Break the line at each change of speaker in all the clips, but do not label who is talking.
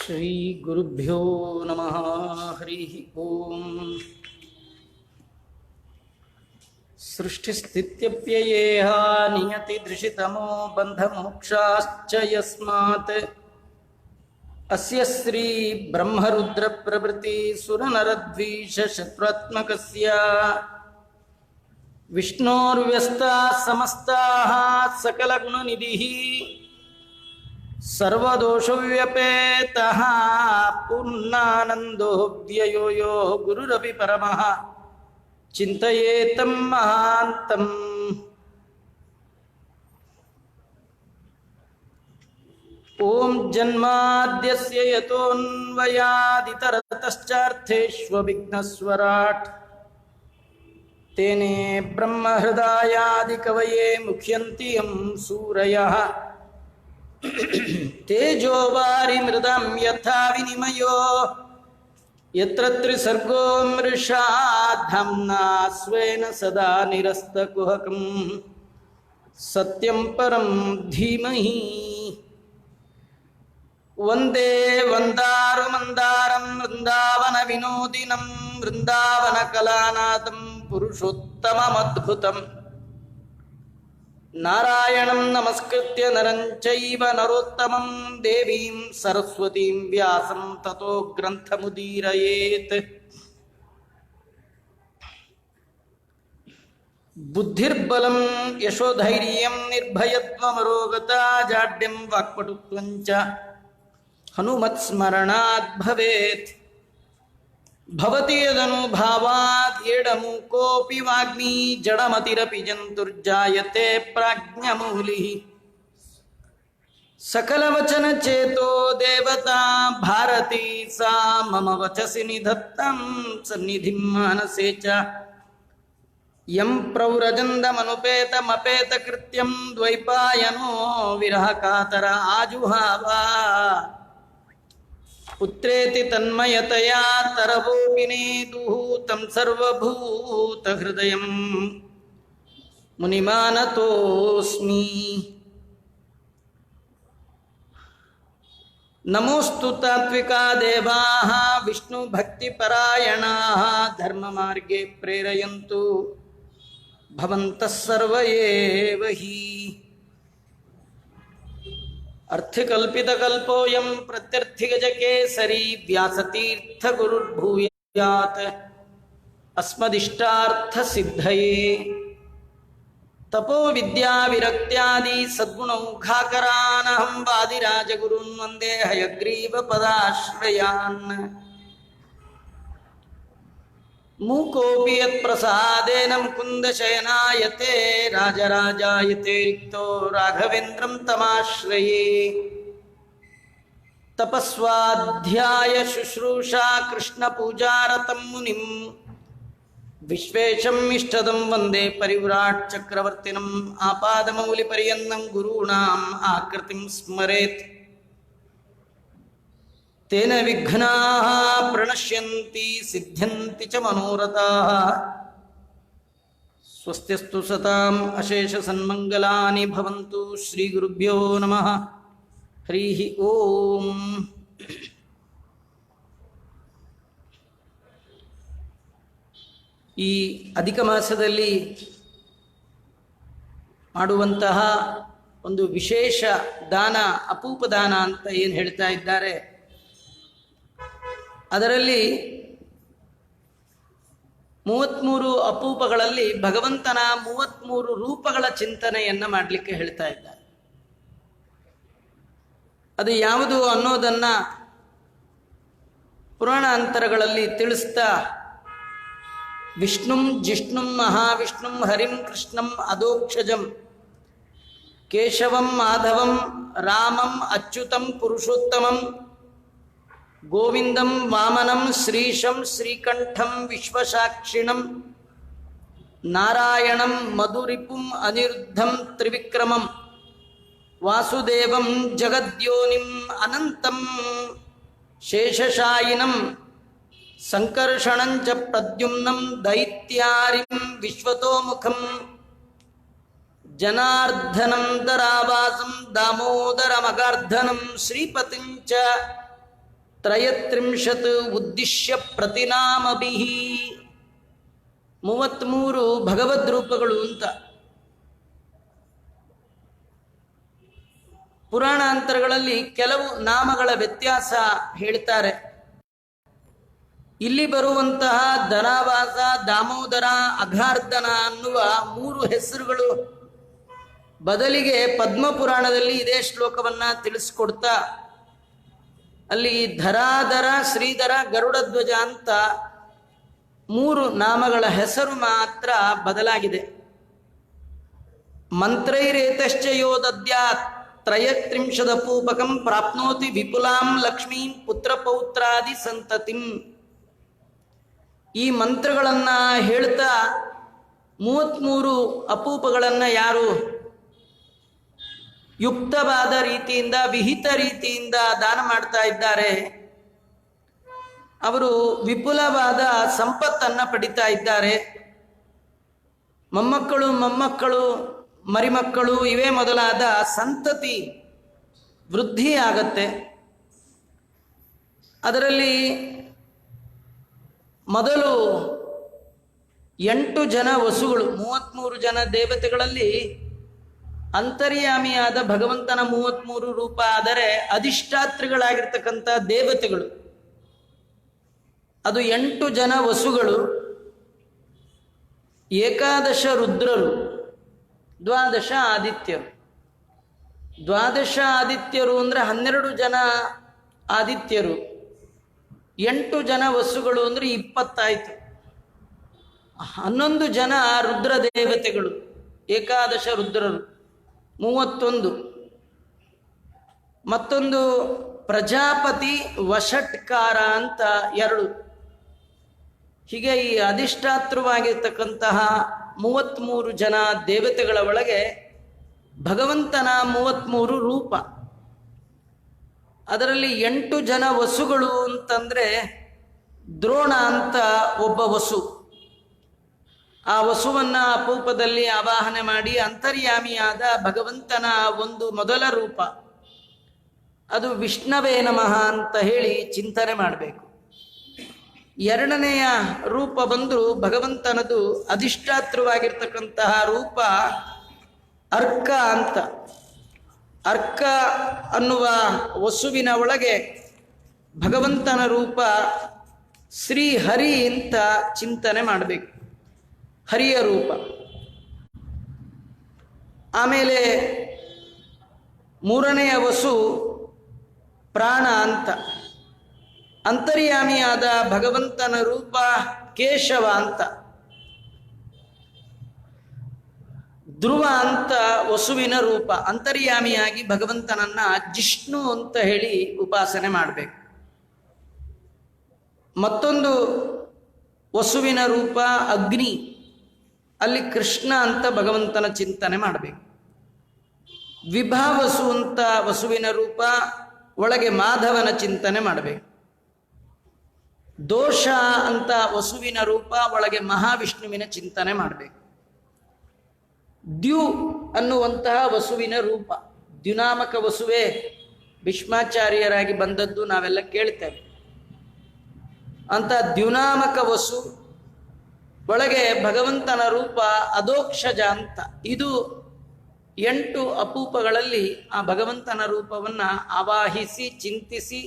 ಶ್ರೀ ಗುರುಭ್ಯೋ ನಮಃ. ಹರಿ ಓಂ. ಸೃಷ್ಟಿಸ್ಥಿತ್ಯಪ್ಯಯೇಹ ನಿಯತಿ ದೃಶಿತಮೋ ಬಂಧಮೋಕ್ಷಾಶ್ಚ ಯಸ್ಮಾತ್ ಅಸ್ಯ ಶ್ರೀ ಬ್ರಹ್ಮರುದ್ರ ಪ್ರಭೃತಿ ಸುರನರದ್ವೀಷ ಶತ್ರುತ್ಮಕಸ್ಯ ವಿಷ್ಣೋರ್ವ್ಯಸ್ತಾಃ ಸಮಸ್ತಾಃ ಸಕಲಗುಣನಿಧಿಃ ಸರ್ವದೋಷವ್ಯಪೇತಃ ಪೂರ್ಣಾನಂದೋ ವ್ಯಯೋ ಯೋ ಗುರುರಪಿ ಪರಮಃ ಚಿಂತಯೇತಂ ಮಹಾಂತಂ. ಓಂ ಜನ್ಮಾದ್ಯಸ್ಯ ಯತೋನ್ವಯಾದಿತರತಶ್ಚಾರ್ಥೇಷ್ವವಿಘ್ನಸ್ವರಾಟ್ ತೇನೇ ಬ್ರಹ್ಮಹೃದಾಯಾದಿಕವಯೇ ಮುಖ್ಯಂತಿ ಯಂ ಸೂರಯಃ. ತೇಜೋ ವಾರಿಮೃದಂ ಯಥಾ ವಿನಿಮಯೋ ಯತ್ರ ತ್ರಿಸರ್ಗೋ ಮೃಷಾ ಧಾಮ್ನಾ ಸ್ವೇನ ಸದಾ ನಿರಸ್ತಕುಹಕಂ ಸತ್ಯಂ ಪರಂ ಧೀಮಹಿ. ವಂದೇ ವಂದಾರು ಮಂದಾರಂ ವೃಂದಾವನ ವಿನೋದಿನಂ ವೃಂದಾವನ ಕಲಾನಾಥಂ ಪುರುಷೋತ್ತಮಮದ್ಭುತಂ ನಾರಾಯಣಂ ನಮಸ್ಕೃತ್ಯ ನರಂ ಚೈವ ನರೋತ್ತಮಂ ದೇವೀಂ ಸರಸ್ವತೀಂ ವ್ಯಾಸಂ ತತೋ ಗ್ರಂಥಮುದೀರಯೇತ್. ಬುದ್ಧಿರ್ಬಲಂ ಯಶೋಧೈರ್ಯಂ ನಿರ್ಭಯತ್ವಮರೋಗತಾ ಜಾಡ್ಯಂ ವಾಕ್ಪಟುತ್ವಂ ಚ ಹನುಮತ್ಸ್ಮರಣಾತ್ ಭವೇತ್. ಭವತಿ ಯದನುಭಾವಾತ್ ಏಡಮೂಕೋಪಿ ವಾಗ್ಮಿ ಜಡಮತಿರಪಿ ಜಂತುರ್ಜಾಯತೆ ಪ್ರಾಜ್ಞಮೂಲಿಃ. ಸಕಲವಚನ ಚೇತೋ ದೇವತಾ ಭಾರತಿ ಸಾ ಮಮ ವಚಸಿ ನಿಧತ್ತಂ ಸನ್ನಿಧಿಂ ಮಾನಸೇ ಚ. ಯಂ ಪ್ರವ್ರಜಂದಮನುಪೇತಮಪೇತ ಕೃತ್ಯಂ ದ್ವೈಪಾಯನೋ ವಿರಹ ಕಾತರ ಆಜುಹಾವ. ಪುತ್ರೇತಿ ತನ್ಮಯತಯಾ ತರವೋಪಿ ನೇದುಃ ತಂ ಸರ್ವಭೂತ ಹೃದಯಂ ಮುನಿಮಾನತೋಸ್ಮಿ. ನಮೋಸ್ತು ತಾತ್ವಿಕಾ ದೇವಾಃ ವಿಷ್ಣು ಭಕ್ತಿ ಪರಾಯಣಾಃ ಧರ್ಮ ಮಾರ್ಗೇ ಪ್ರೇರಯಂತು ಭವಂತಃ ಸರ್ವ ಏವ ಹಿ. ಅರ್ಥಕಲ್ಪಿತಕಲ್ಪೋಯಂ ಪ್ರತ್ಯರ್ಥಿಗಜಕೇಸರಿ ವ್ಯಾಸತೀರ್ಥಗುರುರ್ಭೂಯಾತ್ ಅಸ್ಮದಿಷ್ಟಾರ್ಥಸಿದ್ಧಯೇ. ತಪೋ ವಿದ್ಯಾ ವಿರಕ್ತ್ಯಾದಿ ಸದ್ಗುಣೌಘಾಕರಾನಹಂ ವಾದಿರಾಜಗುರುನ್ ವಂದೇ ಹಯಗ್ರೀವ ಪದಾಶ್ರಯಾನ್. ಮೂಕೋಪಿ ಯತ್ಪ್ರಸಾದೇನ ಮುಕುಂದಶಯನಾಯತೆ ರಾಜರಾಜಾಯತೆ ರಿಕ್ತೋ ರಾಘವೇಂದ್ರಂ ತಮಾಶ್ರಯೇ. ತಪಸ್ವಾಧ್ಯಾಯ ಶುಶ್ರೂಷಾ ಕೃಷ್ಣ ಪೂಜಾರತಂ ಮುನಿಂ ವಿಶ್ವೇಶಂ ಇಷ್ಟದಂ ವಂದೇ ಪರಿವ್ರಾಟ್ ಚಕ್ರವರ್ತಿನಂ. ಆಪಾದಮೌಲಿಪರ್ಯಂತಂ ಗುರುಣಾಂ ಆಕೃತಿಂ ಸ್ಮರೇತ್ ತೇನ ವಿಘ್ನಾಃ ಪ್ರಣಶ್ಯಂತಿ ಸಿದ್ಧ್ಯಂತಿ ಚ ಮನೋರಥಾಃ. ಸ್ವಸ್ತ್ಯಸ್ತು ಸತಾಂ ಅಶೇಷ ಸನ್ಮಂಗಲಾನಿ ಭವಂತು. ಶ್ರೀ ಗುರುಭ್ಯೋ ನಮಃ. ಹರಿ ಓಂ. ಈ ಅಧಿಕ ಮಾಸದಲ್ಲಿ ಮಾಡುವಂತಹ ಒಂದು ವಿಶೇಷ ದಾನ, ಅಪೂಪ ದಾನ ಅಂತ ಏನು ಹೇಳ್ತಾ ಇದ್ದಾರೆ, ಅದರಲ್ಲಿ 33 ಅಪೂಪಗಳಲ್ಲಿ ಭಗವಂತನ 33 ರೂಪಗಳ ಚಿಂತನೆಯನ್ನು ಮಾಡಲಿಕ್ಕೆ ಹೇಳ್ತಾ ಇದ್ದಾರೆ. ಅದು ಯಾವುದು ಅನ್ನೋದನ್ನ ಪುರಾಣಾಂತರಗಳಲ್ಲಿ ತಿಳಿಸ್ತಾ ವಿಷ್ಣುಂ ಜಿಷ್ಣುಂ ಮಹಾವಿಷ್ಣುಂ ಹರಿಂ ಕೃಷ್ಣಂ ಅಧೋಕ್ಷಜಂ ಕೇಶವಂ ಮಾಧವಂ ರಾಮಂ ಅಚ್ಯುತಂ ಪುರುಷೋತ್ತಮಂ ಗೋವಿಂದಂ ವಾಮನಂ ಶ್ರೀಶಂ ಶ್ರೀಕಂಠಂ ವಿಶ್ವಸಾಕ್ಷಿಣಂ ನಾರಾಯಣಂ ಮಧುರಿಪುಂ ಅನಿರುದ್ಧಂ ತ್ರಿವಿಕ್ರಮಂ ವಾಸುದೇವಂ ಜಗದ್ಯೋನಿಂ ಅನಂತಂ ಶೇಷಶಾಯಿನಂ ಸಂಕರ್ಷಣಂಚ ಪ್ರದ್ಯುಮ್ನಂ ದೈತ್ಯಾರಿಂ ವಿಶ್ವತೋಮುಖಂ ಜನಾರ್ದನಂ ದರಾವಾಸಂ ದಾಮೋದರಮಗಾರ್ಧನಂ ಶ್ರೀಪತಿಂಚ ತ್ರಯತ್ರಿಂಶತ್ ಉದ್ದಿಶ್ಯ ಪ್ರತಿನಾಮಭಿಃ 33 ಭಗವದ್ ರೂಪಗಳು ಅಂತ. ಪುರಾಣಾಂತರಗಳಲ್ಲಿ ಕೆಲವು ನಾಮಗಳ ವ್ಯತ್ಯಾಸ ಹೇಳ್ತಾರೆ. ಇಲ್ಲಿ ಬರುವಂತಹ ಧನಾವಾಸ, ದಾಮೋದರ, ಅಘಾರ್ಧನ ಅನ್ನುವ 3 ಹೆಸರುಗಳು ಬದಲಿಗೆ ಪದ್ಮಪುರಾಣದಲ್ಲಿ ಇದೇ ಶ್ಲೋಕವನ್ನ ತಿಳಿಸ್ಕೊಡ್ತಾ ಅಲ್ಲಿ ಧರಾಧರ, ಶ್ರೀಧರ, ಗರುಡಧ್ವಜ ಅಂತ 3 ನಾಮಗಳ ಹೆಸರು ಮಾತ್ರ ಬದಲಾಗಿದೆ. ಮಂತ್ರೈರೇತಶ್ಚ ಯೋ ದದ್ಯಾತ್ ತ್ರಯತ್ರಿಂಶದಪೂಪಕಂ ಪ್ರಾಪ್ನೋತಿ ವಿಪುಲಾಂ ಲಕ್ಷ್ಮೀಂ ಪುತ್ರಪೌತ್ರಾದಿ ಸಂತತಿಂ. ಈ ಮಂತ್ರಗಳನ್ನ ಹೇಳ್ತಾ 33 ಅಪೂಪಗಳನ್ನು ಯಾರು ಯುಕ್ತವಾದ ರೀತಿಯಿಂದ, ವಿಹಿತ ರೀತಿಯಿಂದ ದಾನ ಮಾಡ್ತಾ ಇದ್ದಾರೆ, ಅವರು ವಿಪುಲವಾದ ಸಂಪತ್ತನ್ನ ಪಡಿತಾ ಇದ್ದಾರೆ. ಮೊಮ್ಮಕ್ಕಳು, ಮರಿಮಕ್ಕಳು ಇವೇ ಮೊದಲಾದ ಸಂತತಿ ವೃದ್ಧಿ ಆಗತ್ತೆ. ಅದರಲ್ಲಿ ಮೊದಲು 8 ಜನ ವಸುಗಳು, 33 ಜನ ದೇವತೆಗಳಲ್ಲಿ ಅಂತರ್ಯಾಮಿಯಾದ ಭಗವಂತನ 33 ರೂಪ ಆದರೆ ಅಧಿಷ್ಠಾತ್ರಿಗಳಾಗಿರ್ತಕ್ಕಂಥ ದೇವತೆಗಳು ಅದು 8 ಜನ ವಸುಗಳು, 11 ರುದ್ರರು, 12 ಆದಿತ್ಯರು. 12 ಆದಿತ್ಯರು ಅಂದರೆ 12 ಜನ ಆದಿತ್ಯರು, 8 ಜನ ವಸುಗಳು ಅಂದರೆ 20 ಆಯಿತು. 11 ಜನ ರುದ್ರ ದೇವತೆಗಳು, 11 ರುದ್ರರು 31. ಮತ್ತೊಂದು ಪ್ರಜಾಪತಿ ವಷಟ್ಕಾರ ಅಂತ 2. ಹೀಗೆ ಈ ಅಧಿಷ್ಠಾತೃವಾಗಿರ್ತಕ್ಕಂತಹ 33 ಜನ ದೇವತೆಗಳ ಒಳಗೆ ಭಗವಂತನ 33 ರೂಪ. ಅದರಲ್ಲಿ 8 ಜನ ವಸುಗಳು ಅಂತಂದ್ರೆ ದ್ರೋಣ ಅಂತ ಒಬ್ಬ ವಸು. ಆ ವಸುವನ್ನ ಅಪೂಪದಲ್ಲಿ ಆವಾಹನೆ ಮಾಡಿ ಅಂತರ್ಯಾಮಿಯಾದ ಭಗವಂತನ ಒಂದು ಮೊದಲ ರೂಪ ಅದು ವಿಷ್ಣವೇ ನಮಃ ಅಂತ ಹೇಳಿ ಚಿಂತನೆ ಮಾಡಬೇಕು. 2ನೆಯ ರೂಪ ಬಂದು ಭಗವಂತನದು ಅಧಿಷ್ಠಾತೃವಾಗಿರ್ತಕ್ಕಂತಹ ರೂಪ ಅರ್ಕ ಅಂತ. ಅರ್ಕ ಅನ್ನುವ ವಸುವಿನ ಒಳಗೆ ಭಗವಂತನ ರೂಪ ಶ್ರೀಹರಿ ಅಂತ ಚಿಂತನೆ ಮಾಡಬೇಕು, ಹರಿಯ ರೂಪ. ಆಮೇಲೆ 3ನೆಯ ವಸು ಪ್ರಾಣ ಅಂತ. ಅಂತರ್ಯಾಮಿಯಾದ ಭಗವಂತನ ರೂಪ ಕೇಶವ ಅಂತ. ಧ್ರುವ ಅಂತ ವಸುವಿನ ರೂಪ, ಅಂತರ್ಯಾಮಿಯಾಗಿ ಭಗವಂತನನ್ನ ಜಿಷ್ಣು ಅಂತ ಹೇಳಿ ಉಪಾಸನೆ ಮಾಡಬೇಕು. ಮತ್ತೊಂದು ವಸುವಿನ ರೂಪ ಅಗ್ನಿ, ಅಲ್ಲಿ ಕೃಷ್ಣ ಅಂತ ಭಗವಂತನ ಚಿಂತನೆ ಮಾಡಬೇಕು. ವಿಭಾವಸು ಅಂತ ವಸುವಿನ ರೂಪ, ಒಳಗೆ ಮಾಧವನ ಚಿಂತನೆ ಮಾಡಬೇಕು. ದೋಷ ಅಂತ ವಸುವಿನ ರೂಪ, ಒಳಗೆ ಮಹಾವಿಷ್ಣುವಿನ ಚಿಂತನೆ ಮಾಡಬೇಕು. ದ್ಯು ಅನ್ನುವಂತಹ ವಸುವಿನ ರೂಪ, ದ್ಯುನಾಮಕ ವಸುವೆ ಭೀಷ್ಮಾಚಾರ್ಯರಾಗಿ ಬಂದದ್ದು ನಾವೆಲ್ಲ ಕೇಳ್ತೇವೆ. ಅಂತ ದ್ಯುನಾಮಕ ವಸು ಒಳಗೆ ಭಗವಂತನ ರೂಪ ಅಧೋಕ್ಷಜ ಅಂತ. ಇದು 8 ಅಪೂಪಗಳಲ್ಲಿ ಆ ಭಗವಂತನ ರೂಪವನ್ನ ಆವಾಹಿಸಿ ಚಿಂತಿಸಿ